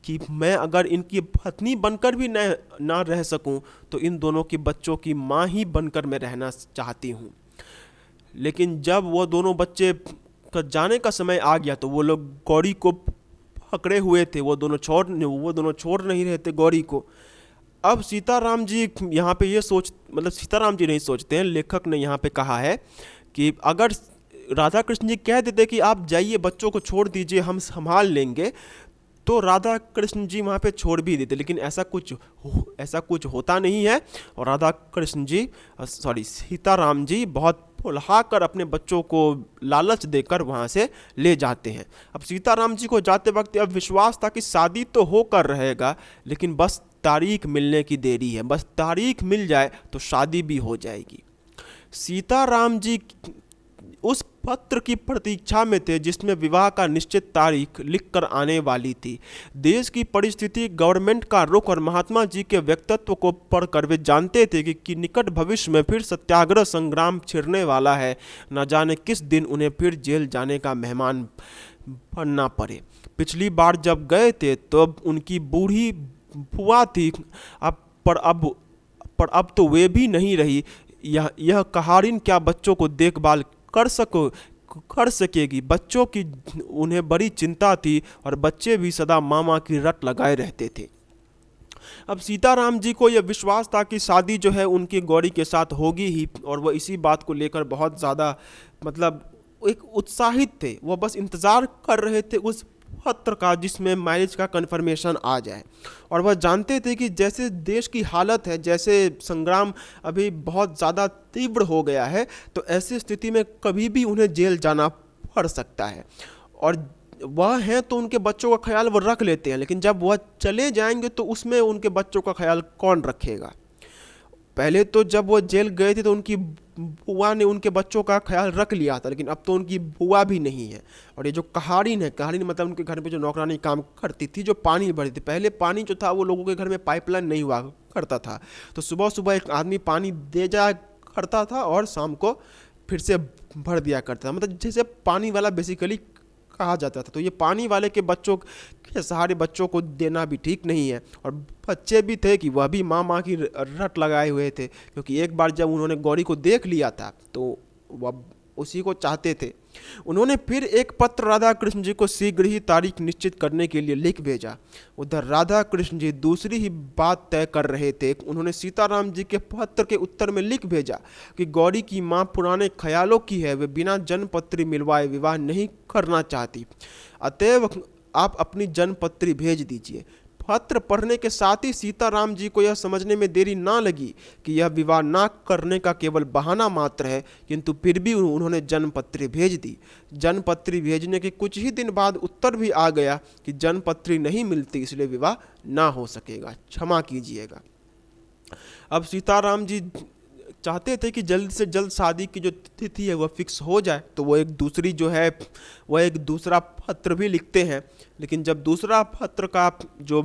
कि मैं अगर इनकी पत्नी बनकर भी ना रह सकूं, तो इन दोनों के बच्चों की माँ ही बनकर मैं रहना चाहती हूँ। लेकिन जब वो दोनों बच्चे का जाने का समय आ गया, तो वो लोग गौरी को पकड़े हुए थे। वो दोनों छोड़ नहीं रहे थे गौरी को। अब सीताराम जी यहाँ पे ये मतलब सीताराम जी नहीं सोचते हैं, लेखक ने यहाँ पे कहा है कि अगर राधा कृष्ण जी कह देते कि आप जाइए, बच्चों को छोड़ दीजिए, हम संभाल लेंगे, तो राधा कृष्ण जी वहाँ पे छोड़ भी देते। लेकिन ऐसा कुछ होता नहीं है। और राधा कृष्ण जी सीताराम जी बहुत फुल्हाकर अपने बच्चों को लालच देकर वहाँ से ले जाते हैं। अब सीताराम जी को जाते वक्त अब विश्वास था कि शादी तो होकर रहेगा, लेकिन बस तारीख मिलने की देरी है। बस तारीख मिल जाए तो शादी भी हो जाएगी। सीताराम जी उस पत्र की प्रतीक्षा में थे जिसमें विवाह का निश्चित तारीख लिखकर आने वाली थी। देश की परिस्थिति, गवर्नमेंट का रुख और महात्मा जी के व्यक्तित्व को पढ़कर वे जानते थे कि निकट भविष्य में फिर सत्याग्रह संग्राम छिड़ने वाला है। न जाने किस दिन उन्हें फिर जेल जाने का मेहमान बनना पड़े। पिछली बार जब गए थे तो उनकी बूढ़ी बुआ थी, पर अब तो वे भी नहीं रही। यह कहारिन क्या बच्चों को देखभाल कर सकेगी। बच्चों की उन्हें बड़ी चिंता थी और बच्चे भी सदा मामा की रट लगाए रहते थे। अब सीताराम जी को यह विश्वास था कि शादी जो है उनकी गौरी के साथ होगी ही, और वह इसी बात को लेकर बहुत ज़्यादा मतलब एक उत्साहित थे। वह बस इंतज़ार कर रहे थे उस पत्र का जिसमें मैरिज का कन्फर्मेशन आ जाए। और वह जानते थे कि जैसे देश की हालत है, जैसे संग्राम अभी बहुत ज़्यादा तीव्र हो गया है, तो ऐसी स्थिति में कभी भी उन्हें जेल जाना पड़ सकता है। और वह हैं तो उनके बच्चों का ख्याल वो रख लेते हैं, लेकिन जब वह चले जाएंगे तो उसमें उनके बच्चों का ख्याल कौन रखेगा। पहले तो जब वो जेल गए थे तो उनकी बुआ ने उनके बच्चों का ख्याल रख लिया था, लेकिन अब तो उनकी बुआ भी नहीं है। और ये जो कहारिन है, कहारिन मतलब उनके घर पे जो नौकरानी काम करती थी, जो पानी भरती थी। पहले पानी जो था वो लोगों के घर में पाइपलाइन नहीं हुआ करता था, तो सुबह सुबह एक आदमी पानी दे जाया करता था और शाम को फिर से भर दिया करता था। मतलब जैसे पानी वाला बेसिकली कहा जाता था। तो ये पानी वाले के बच्चों के सहारे बच्चों को देना भी ठीक नहीं है। और बच्चे भी थे कि वह भी माँ की रट लगाए हुए थे, क्योंकि एक बार जब उन्होंने गौरी को देख लिया था तो वह उसी को चाहते थे। उन्होंने फिर एक पत्र राधा कृष्ण जी को शीघ्र ही तारीख निश्चित करने के लिए लिख भेजा। उधर राधा कृष्ण जी दूसरी ही बात तय कर रहे थे। उन्होंने सीताराम जी के पत्र के उत्तर में लिख भेजा कि गौरी की मां पुराने ख्यालों की है, वे बिना जन्मपत्री मिलवाए विवाह नहीं करना चाहती, अतएव आप अपनी जन्मपत्री भेज दीजिए। पत्र पढ़ने के साथ ही सीताराम जी को यह समझने में देरी ना लगी कि यह विवाह ना करने का केवल बहाना मात्र है, किंतु फिर भी उन्होंने जन्मपत्री भेज दी। जन्मपत्री भेजने के कुछ ही दिन बाद उत्तर भी आ गया कि जन्मपत्री नहीं मिलती, इसलिए विवाह ना हो सकेगा, क्षमा कीजिएगा। अब सीताराम जी चाहते थे कि जल्द से जल्द शादी की जो तिथि है वह फिक्स हो जाए, तो वो एक दूसरा पत्र भी लिखते हैं। लेकिन जब दूसरा पत्र का जो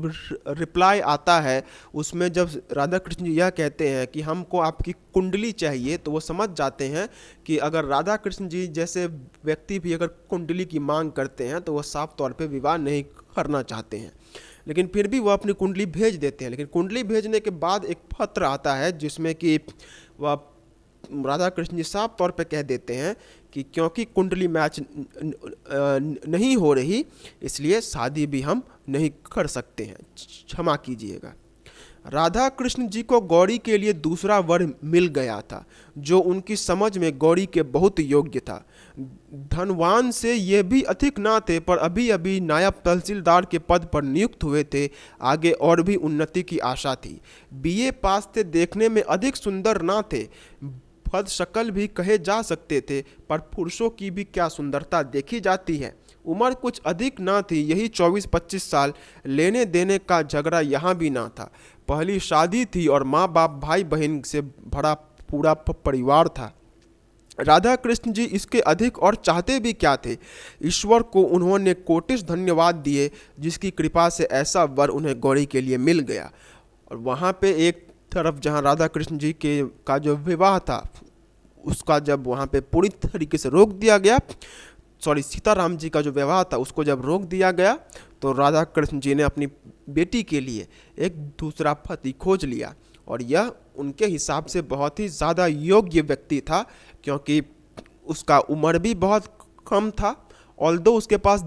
रिप्लाई आता है उसमें जब राधा कृष्ण जी यह कहते हैं कि हमको आपकी कुंडली चाहिए, तो वो समझ जाते हैं कि अगर राधा कृष्ण जी जैसे व्यक्ति भी अगर कुंडली की मांग करते हैं तो वह साफ तौर पे विवाह नहीं करना चाहते हैं। लेकिन फिर भी वह अपनी कुंडली भेज देते हैं। लेकिन कुंडली भेजने के बाद एक पत्र आता है जिसमें कि वह राधा कृष्ण जी साफ तौर पे कह देते हैं कि क्योंकि कुंडली मैच नहीं हो रही, इसलिए शादी भी हम नहीं कर सकते हैं, क्षमा कीजिएगा। राधा कृष्ण जी को गौरी के लिए दूसरा वर मिल गया था जो उनकी समझ में गौरी के बहुत योग्य था। धनवान से ये भी अधिक ना थे, पर अभी अभी नायब तहसीलदार के पद पर नियुक्त हुए थे, आगे और भी उन्नति की आशा थी। बीए पास थे, देखने में अधिक सुंदर ना थे, पद शकल भी कहे जा सकते थे, पर पुरुषों की भी क्या सुंदरता देखी जाती है। उम्र कुछ अधिक ना थी, यही 24-25 साल, लेने देने का झगड़ा यहाँ भी ना था। पहली शादी थी और माँ बाप भाई बहन से भरा पूरा परिवार था। राधा कृष्ण जी इसके अधिक और चाहते भी क्या थे। ईश्वर को उन्होंने कोटिश धन्यवाद दिए जिसकी कृपा से ऐसा वर उन्हें गौरी के लिए मिल गया। और वहाँ पे एक तरफ जहाँ राधा कृष्ण जी के का जो विवाह था उसका जब वहाँ पे पूरी तरीके से रोक दिया गया, सीताराम जी का जो विवाह था उसको जब रोक दिया गया, तो राधा कृष्ण जी ने अपनी बेटी के लिए एक दूसरा पति खोज लिया। और यह उनके हिसाब से बहुत ही ज़्यादा योग्य व्यक्ति था, क्योंकि उसका उम्र भी बहुत कम था। ऑल्दो उसके पास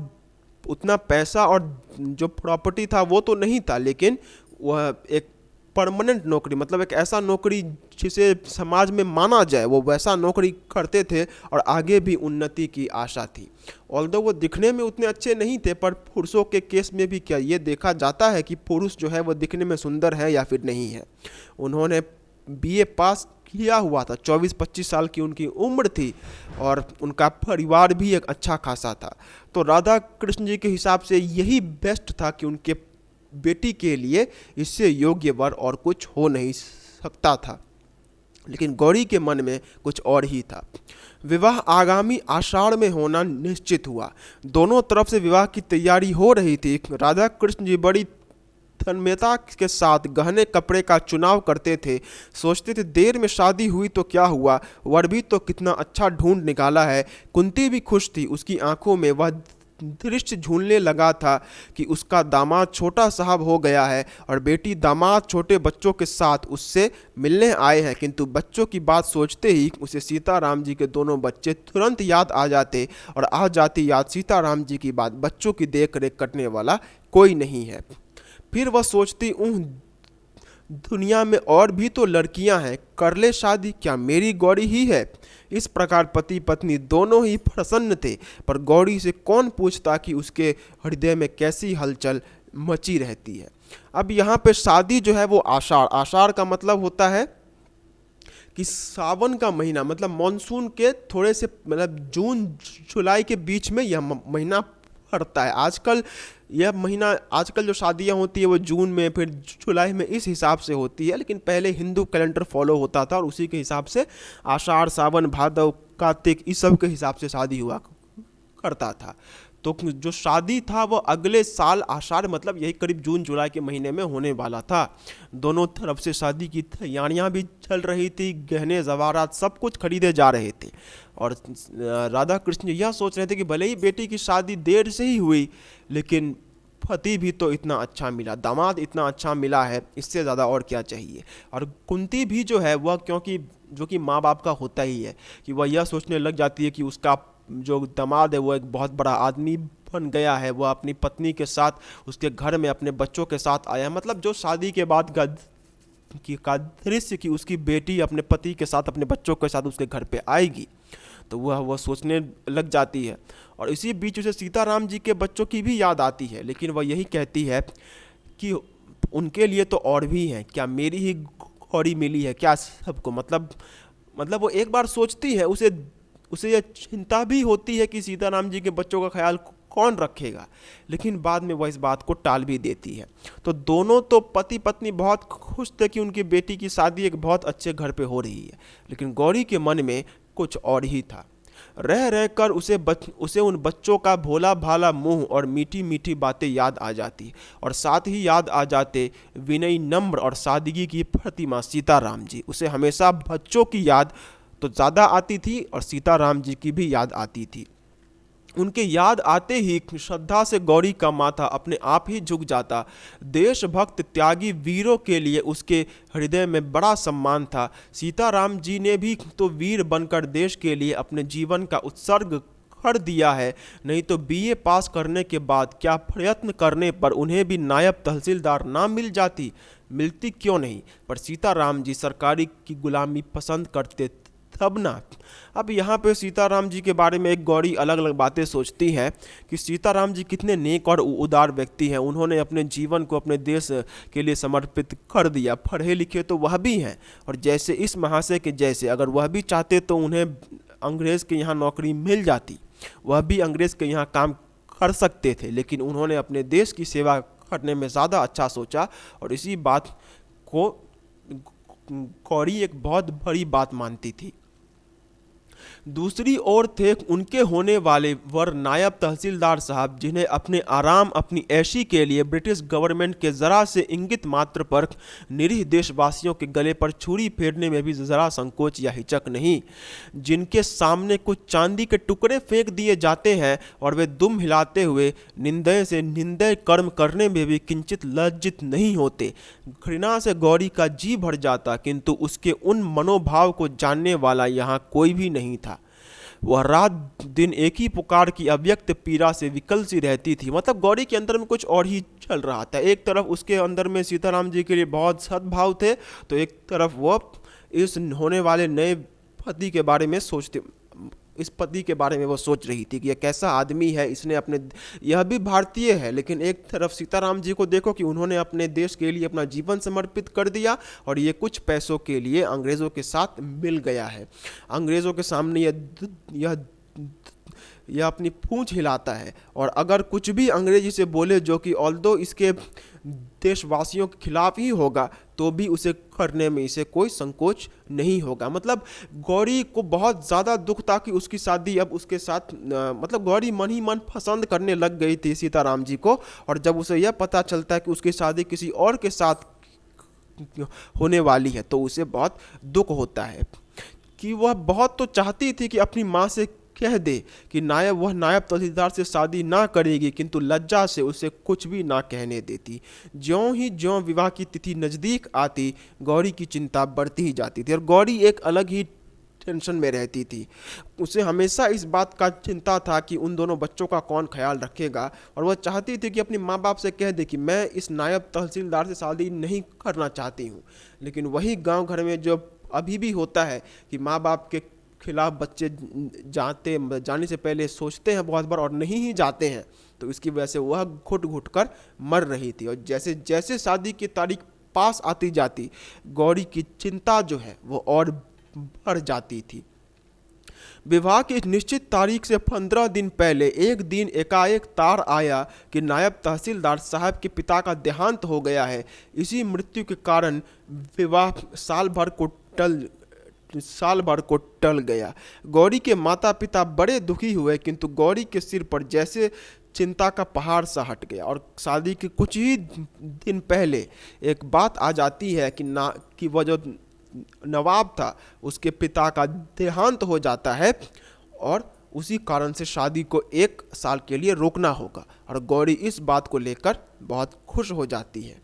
उतना पैसा और जो प्रॉपर्टी था वो तो नहीं था, लेकिन वह एक परमानेंट नौकरी, मतलब एक ऐसा नौकरी जिसे समाज में माना जाए, वो वैसा नौकरी करते थे और आगे भी उन्नति की आशा थी। ऑल्दो वो दिखने में उतने अच्छे नहीं थे, पर पुरुषों के केस में भी क्या ये देखा जाता है कि पुरुष जो है वो दिखने में सुंदर है या फिर नहीं है। उन्होंने बीए पास किया हुआ था, 24-25 साल की उनकी उम्र थी और उनका परिवार भी एक अच्छा खासा था। तो राधा कृष्ण जी के हिसाब से यही बेस्ट था कि उनके बेटी के लिए इससे योग्य वर और कुछ हो नहीं सकता था। लेकिन गौरी के मन में कुछ और ही था। विवाह आगामी आषाढ़ में होना निश्चित हुआ। दोनों तरफ से विवाह की तैयारी हो रही थी। राधा कृष्ण जी बड़ी तन्मयता के साथ गहने कपड़े का चुनाव करते थे। सोचते थे देर में शादी हुई तो क्या हुआ, वर भी तो कितना अच्छा ढूंढ निकाला है। कुंती भी खुश थी, उसकी आंखों में वह दृश्य झूलने लगा था कि उसका दामाद छोटा साहब हो गया है और बेटी दामाद छोटे बच्चों के साथ उससे मिलने आए हैं। किंतु बच्चों की बात सोचते ही उसे सीताराम जी के दोनों बच्चे तुरंत याद आ जाते और आ जाती याद सीताराम जी की बात, बच्चों की देख रेख करने वाला कोई नहीं है। फिर वह सोचती दुनिया में और भी तो लड़कियां हैं, कर ले शादी, क्या मेरी गौरी ही है। इस प्रकार पति पत्नी दोनों ही प्रसन्न थे, पर गौरी से कौन पूछता कि उसके हृदय में कैसी हलचल मची रहती है। अब यहाँ पे शादी जो है वो आषाढ़ का मतलब होता है कि सावन का महीना, मतलब मॉनसून के थोड़े से, मतलब जून जुलाई के बीच में यह महीना पड़ता है। आजकल जो शादियां होती है वो जून में फिर जुलाई में इस हिसाब से होती है, लेकिन पहले हिंदू कैलेंडर फॉलो होता था और उसी के हिसाब से आषाढ़ सावन भादव कार्तिक इस सब के हिसाब से शादी हुआ करता था। तो जो शादी था वो अगले साल आषाढ़, मतलब यही करीब जून जुलाई के महीने में होने वाला था। दोनों तरफ से शादी की तैयारियां भी चल रही थी, गहने जवारात सब कुछ खरीदे जा रहे थे। और राधा कृष्ण यह सोच रहे थे कि भले ही बेटी की शादी देर से ही हुई, लेकिन पति भी तो इतना अच्छा मिला, दामाद इतना अच्छा मिला है, इससे ज़्यादा और क्या चाहिए। और कुंती भी जो है वह, क्योंकि जो कि माँ बाप का होता ही है, कि वह यह सोचने लग जाती है कि उसका जो दामाद है वो एक बहुत बड़ा आदमी बन गया है, वह अपनी पत्नी के साथ उसके घर में अपने बच्चों के साथ आया है। मतलब जो शादी के बाद का दृश्य कि उसकी बेटी अपने पति के साथ अपने बच्चों के साथ उसके घर पे आएगी, तो वह सोचने लग जाती है। और इसी बीच उसे सीताराम जी के बच्चों की भी याद आती है, लेकिन वह यही कहती है कि उनके लिए तो और भी हैं, क्या मेरी ही गौरी मिली है क्या सबको। मतलब वो एक बार सोचती है, उसे उसे यह चिंता भी होती है कि सीताराम जी के बच्चों का ख्याल कौन रखेगा, लेकिन बाद में वह इस बात को टाल भी देती है। तो दोनों तो पति पत्नी बहुत खुश थे कि उनकी बेटी की शादी एक बहुत अच्छे घर पे हो रही है, लेकिन गौरी के मन में कुछ और ही था। रह रह कर उसे उन बच्चों का भोला भाला मुंह और मीठी मीठी बातें याद आ जाती, और साथ ही याद आ जाते विनयी नम्र और सादगी की प्रतिमा सीताराम जी। उसे हमेशा बच्चों की याद तो ज़्यादा आती थी और सीताराम जी की भी याद आती थी। उनके याद आते ही श्रद्धा से गौरी का माथा अपने आप ही झुक जाता। देशभक्त त्यागी वीरों के लिए उसके हृदय में बड़ा सम्मान था। सीताराम जी ने भी तो वीर बनकर देश के लिए अपने जीवन का उत्सर्ग कर दिया है, नहीं तो बीए पास करने के बाद क्या प्रयत्न करने पर उन्हें भी नायब तहसीलदार ना मिल जाती। मिलती क्यों नहीं, पर सीताराम जी सरकारी की गुलामी पसंद करते तब ना। अब यहाँ पे सीताराम जी के बारे में एक गौरी अलग अलग बातें सोचती है कि सीताराम जी कितने नेक और उदार व्यक्ति हैं। उन्होंने अपने जीवन को अपने देश के लिए समर्पित कर दिया। पढ़े लिखे तो वह भी हैं, और जैसे इस महाशय के जैसे अगर वह भी चाहते तो उन्हें अंग्रेज़ के यहाँ नौकरी मिल जाती, वह भी अंग्रेज़ के यहाँ काम कर सकते थे, लेकिन उन्होंने अपने देश की सेवा करने में ज़्यादा अच्छा सोचा, और इसी बात को गौरी एक बहुत बड़ी बात मानती थी। दूसरी ओर थे उनके होने वाले वर नायब तहसीलदार साहब, जिन्हें अपने आराम अपनी ऐशी के लिए ब्रिटिश गवर्नमेंट के ज़रा से इंगित मात्र पर निरीह देशवासियों के गले पर छुरी फेरने में भी ज़रा संकोच या हिचक नहीं, जिनके सामने कुछ चांदी के टुकड़े फेंक दिए जाते हैं और वे दुम हिलाते हुए निंदय से निंदय कर्म करने में भी किंचित लज्जित नहीं होते। घृणा से गौरी का जी भर जाता, किंतु उसके उन मनोभाव को जानने वाला यहाँ कोई भी नहीं था। वह रात दिन एक ही पुकार की अव्यक्त पीड़ा से विकल सी रहती थी। मतलब गौरी के अंदर में कुछ और ही चल रहा था। एक तरफ उसके अंदर में सीताराम जी के लिए बहुत सद्भाव थे, तो एक तरफ वह इस होने वाले नए पति के बारे में इस पति के बारे में वो सोच रही थी कि यह कैसा आदमी है, इसने अपने, यह भी भारतीय है, लेकिन एक तरफ सीताराम जी को देखो कि उन्होंने अपने देश के लिए अपना जीवन समर्पित कर दिया, और ये कुछ पैसों के लिए अंग्रेज़ों के साथ मिल गया है। अंग्रेज़ों के सामने यह अपनी पूंछ हिलाता है, और अगर कुछ भी अंग्रेजी से बोले जो कि ऑल्दो इसके देशवासियों के खिलाफ ही होगा, तो भी उसे करने में इसे कोई संकोच नहीं होगा। मतलब गौरी को बहुत ज़्यादा दुख था कि उसकी शादी अब उसके साथ मतलब गौरी मन ही मन पसंद करने लग गई थी सीताराम जी को, और जब उसे यह पता चलता है कि उसकी शादी किसी और के साथ होने वाली है, तो उसे बहुत दुख होता है। कि वह बहुत तो चाहती थी कि अपनी माँ से कह दे कि वह नायब तहसीलदार से शादी ना करेगी, किंतु लज्जा से उसे कुछ भी ना कहने देती। ज्यों विवाह की तिथि नज़दीक आती, गौरी की चिंता बढ़ती ही जाती थी, और गौरी एक अलग ही टेंशन में रहती थी। उसे हमेशा इस बात का चिंता था कि उन दोनों बच्चों का कौन ख्याल रखेगा, और वह चाहती थी कि अपने माँ बाप से कह दे कि मैं इस नायब तहसीलदार से शादी नहीं करना चाहती हूँ। लेकिन वही गाँव घर में जो अभी भी होता है कि माँ बाप के खिलाफ बच्चे जाने से पहले सोचते हैं बहुत बार और नहीं ही जाते हैं, तो इसकी वजह से वह घुट घुट कर मर रही थी। और जैसे जैसे शादी की तारीख पास आती जाती, गौरी की चिंता जो है वो और बढ़ जाती थी। विवाह की निश्चित तारीख से 15 दिन पहले एक दिन एकाएक तार आया कि नायब तहसीलदार साहब के पिता का देहांत हो गया है। इसी मृत्यु के कारण विवाह साल भर को टल गया। गौरी के माता पिता बड़े दुखी हुए, किंतु गौरी के सिर पर जैसे चिंता का पहाड़ सा हट गया, और शादी के कुछ ही दिन पहले एक बात आ जाती है कि वह जो नवाब था उसके पिता का देहांत हो जाता है, और उसी कारण से शादी को 1 साल के लिए रोकना होगा। और गौरी इस बात को लेकर बहुत खुश हो जाती है।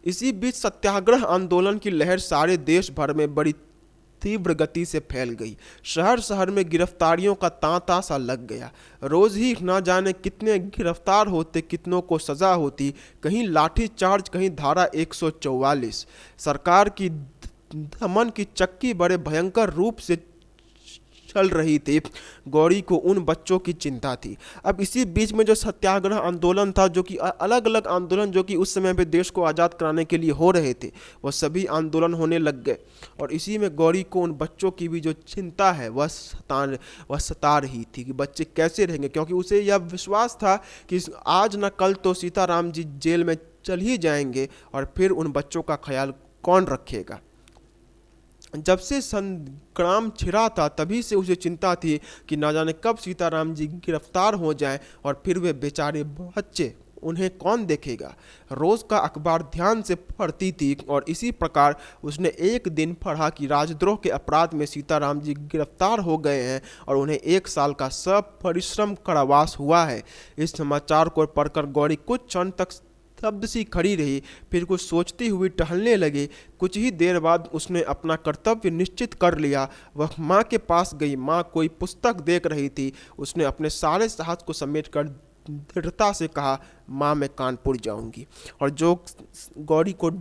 इसी बीच सत्याग्रह आंदोलन की लहर सारे देश भर में बड़ी तीव्र गति से फैल गई। शहर शहर में गिरफ्तारियों का तांता सा लग गया। रोज ही ना जाने कितने गिरफ्तार होते, कितनों को सजा होती, कहीं लाठी चार्ज, कहीं धारा 144। सरकार की दमन की चक्की बड़े भयंकर रूप से चल रही थी। गौरी को उन बच्चों की चिंता थी। अब इसी बीच में जो सत्याग्रह आंदोलन था, जो कि अलग अलग आंदोलन जो कि उस समय पे देश को आज़ाद कराने के लिए हो रहे थे, वह सभी आंदोलन होने लग गए। और इसी में गौरी को उन बच्चों की भी जो चिंता है वह सता रही थी कि बच्चे कैसे रहेंगे, क्योंकि उसे यह विश्वास था कि आज न कल तो सीताराम जी जेल में चल ही जाएंगे और फिर उन बच्चों का ख्याल कौन रखेगा। जब से संग्राम छिड़ा था तभी से उसे चिंता थी कि ना जाने कब सीताराम जी गिरफ्तार हो जाएं और फिर वे बेचारे बच्चे, उन्हें कौन देखेगा। रोज का अखबार ध्यान से पढ़ती थी और इसी प्रकार उसने एक दिन पढ़ा कि राजद्रोह के अपराध में सीताराम जी गिरफ्तार हो गए हैं और उन्हें 1 साल का सपरिश्रम कारावास हुआ है। इस समाचार को पढ़कर गौरी कुछ क्षण तक स्तब्ध सी खड़ी रही, फिर कुछ सोचती हुई टहलने लगी। कुछ ही देर बाद उसने अपना कर्तव्य निश्चित कर लिया। वह माँ के पास गई। माँ कोई पुस्तक देख रही थी। उसने अपने सारे साहस को समेटकर दृढ़ता से कहा, माँ मैं कानपुर जाऊंगी। और जो गौरी को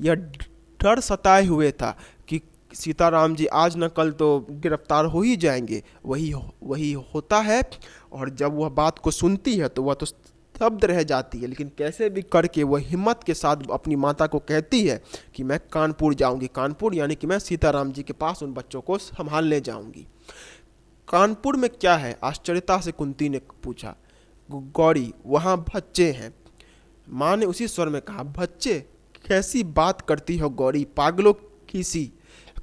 यह डर सताए हुए था कि सीताराम जी आज न कल तो गिरफ्तार हो ही जाएंगे, वही होता है। और जब वह बात को सुनती है तो वह तो स्तब्ध रह जाती है, लेकिन कैसे भी करके वह हिम्मत के साथ अपनी माता को कहती है कि मैं कानपुर जाऊंगी। कानपुर यानी कि मैं सीताराम जी के पास उन बच्चों को संभालने जाऊंगी। कानपुर में क्या है, आश्चर्यता से कुंती ने पूछा। गौरी, वहाँ बच्चे हैं। माँ ने उसी स्वर में कहा, बच्चे? कैसी बात करती हो गौरी, पागलों की सी।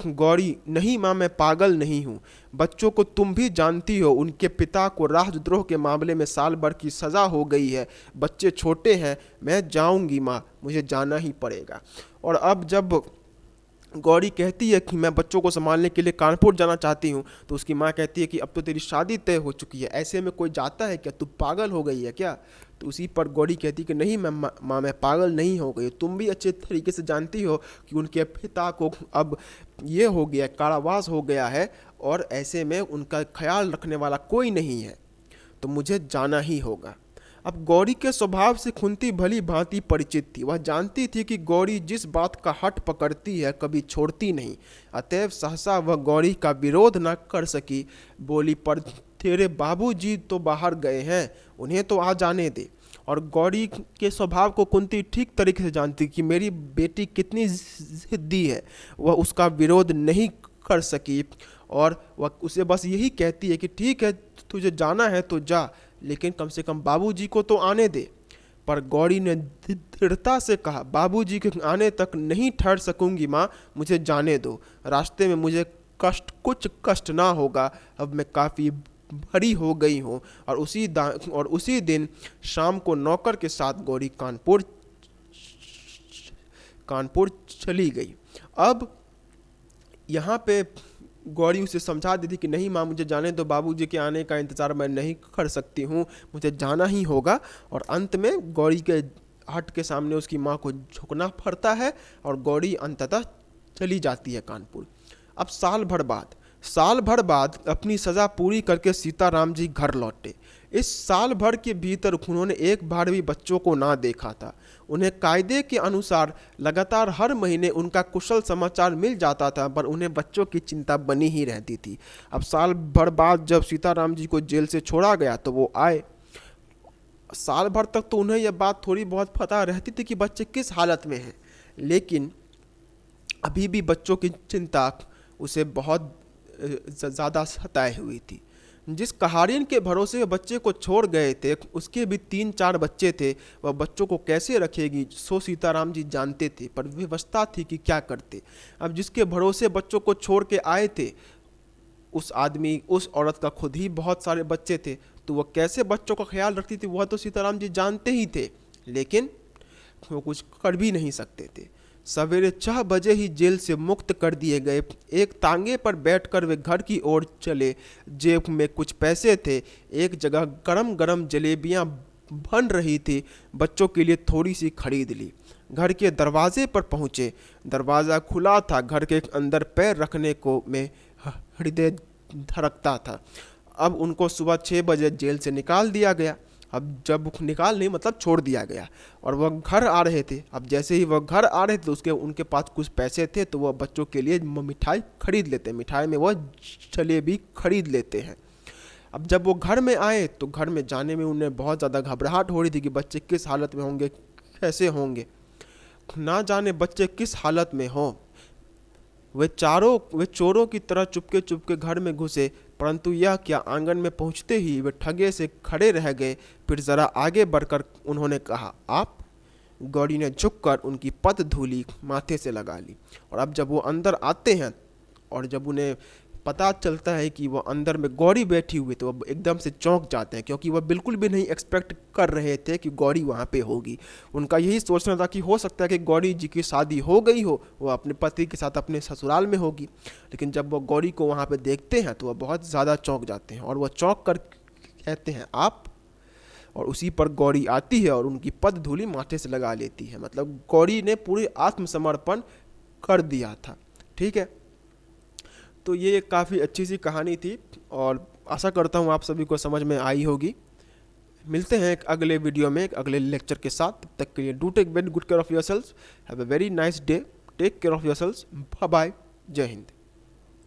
गौरी, नहीं माँ, मैं पागल नहीं हूँ। बच्चों को तुम भी जानती हो, उनके पिता को राजद्रोह के मामले में साल भर की सज़ा हो गई है। बच्चे छोटे हैं। मैं जाऊँगी माँ, मुझे जाना ही पड़ेगा। और अब जब गौरी कहती है कि मैं बच्चों को संभालने के लिए कानपुर जाना चाहती हूँ, तो उसकी माँ कहती है कि अब तो तेरी शादी तय हो चुकी है, ऐसे में कोई जाता है क्या, तू पागल हो गई है क्या। तो उसी पर गौरी कहती कि नहीं माँ, मैं पागल नहीं हो गई। तुम भी अच्छे तरीके से जानती हो कि उनके पिता को अब ये हो गया, कारावास हो गया है और ऐसे में उनका ख्याल रखने वाला कोई नहीं है, तो मुझे जाना ही होगा। अब गौरी के स्वभाव से कुंती भली भांति परिचित थी। वह जानती थी कि गौरी जिस बात का हट पकड़ती है कभी छोड़ती नहीं। अतएव सहसा वह गौरी का विरोध न कर सकी। बोली, पर तेरे बाबूजी तो बाहर गए हैं, उन्हें तो आ जाने दे। और गौरी के स्वभाव को कुंती ठीक तरीके से जानती कि मेरी बेटी कितनी जिद्दी है। वह उसका विरोध नहीं कर सकी और वह उसे बस यही कहती है कि ठीक है, तुझे जाना है तो जा, लेकिन कम से कम बाबूजी को तो आने दे। पर गौरी ने दृढ़ता से कहा, बाबूजी के आने तक नहीं ठहर सकूंगी माँ, मुझे जाने दो। रास्ते में मुझे कुछ कष्ट ना होगा। अब मैं काफ़ी बड़ी हो गई हूँ। और उसी दिन शाम को नौकर के साथ गौरी कानपुर चली गई। अब यहाँ पे गौरी उसे समझा दी थी कि नहीं माँ, मुझे जाने दो, बाबूजी के आने का इंतज़ार मैं नहीं कर सकती हूँ, मुझे जाना ही होगा। और अंत में गौरी के हट के सामने उसकी माँ को झुकना पड़ता है और गौरी अंततः चली जाती है कानपुर। अब साल भर बाद अपनी सज़ा पूरी करके सीताराम जी घर लौटे। इस साल भर के भीतर उन्होंने एक बार भी बच्चों को ना देखा था। उन्हें कायदे के अनुसार लगातार हर महीने उनका कुशल समाचार मिल जाता था, पर उन्हें बच्चों की चिंता बनी ही रहती थी। अब साल भर बाद जब सीताराम जी को जेल से छोड़ा गया तो वो आए। साल भर तक तो उन्हें यह बात थोड़ी बहुत पता रहती थी कि बच्चे किस हालत में हैं, लेकिन अभी भी बच्चों की चिंता उसे बहुत ज़्यादा सताए हुई थी। जिस कहारिन के भरोसे वह बच्चे को छोड़ गए थे, उसके भी 3-4 बच्चे थे। वह बच्चों को कैसे रखेगी सो सीताराम जी जानते थे, पर विवशता थी कि क्या करते। अब जिसके भरोसे बच्चों को छोड़ के आए थे, उस औरत का खुद ही बहुत सारे बच्चे थे, तो वह कैसे बच्चों का ख्याल रखती थी वह तो सीताराम जी जानते ही थे, लेकिन वो कुछ कर भी नहीं सकते थे। सवेरे 6 बजे ही जेल से मुक्त कर दिए गए। एक तांगे पर बैठकर वे घर की ओर चले। जेब में कुछ पैसे थे। एक जगह गरम गरम जलेबियां बन रही थी, बच्चों के लिए थोड़ी सी खरीद ली। घर के दरवाजे पर पहुँचे। दरवाज़ा खुला था, घर के अंदर पैर रखने को में हृदय धड़कता था। अब उनको सुबह 6 बजे जेल से निकाल दिया गया। अब जब निकाल नहीं मतलब छोड़ दिया गया, और वह घर आ रहे थे। अब जैसे ही वह घर आ रहे थे तो उनके पास कुछ पैसे थे, तो वह बच्चों के लिए मिठाई खरीद लेते हैं। मिठाई में वह जलेबी खरीद लेते हैं। अब जब वो घर में आए तो घर में जाने में उन्हें बहुत ज़्यादा घबराहट हो रही थी कि बच्चे किस हालत में होंगे, कैसे होंगे। ना जाने बच्चे किस हालत में हों। वे चोरों की तरह चुपके चुपके घर में घुसे, परंतु यह क्या, आंगन में पहुंचते ही वे ठगे से खड़े रह गए। फिर ज़रा आगे बढ़कर उन्होंने कहा, आप? गौरी ने झुककर उनकी पद धूली माथे से लगा ली। और अब जब वो अंदर आते हैं और जब उन्हें पता चलता है कि वो अंदर में गौरी बैठी हुई, तो वो एकदम से चौंक जाते हैं, क्योंकि वह बिल्कुल भी नहीं एक्सपेक्ट कर रहे थे कि गौरी वहाँ पे होगी। उनका यही सोचना था कि हो सकता है कि गौरी जी की शादी हो गई हो, वो अपने पति के साथ अपने ससुराल में होगी। लेकिन जब वो गौरी को वहाँ पे देखते हैं तो वह बहुत ज़्यादा चौंक जाते हैं, और वह चौंक कर कहते हैं, आप? और उसी पर गौरी आती है और उनकी पद धूली माथे से लगा लेती है। मतलब गौरी ने पूरी आत्मसमर्पण कर दिया था। ठीक है, तो ये एक काफ़ी अच्छी सी कहानी थी, और आशा करता हूँ आप सभी को समझ में आई होगी। मिलते हैं एक अगले वीडियो में, एक अगले लेक्चर के साथ। तब तक के लिए do take very good care of yourself. Have a very nice day. Take care of yourself. Bye bye. Jai Hind.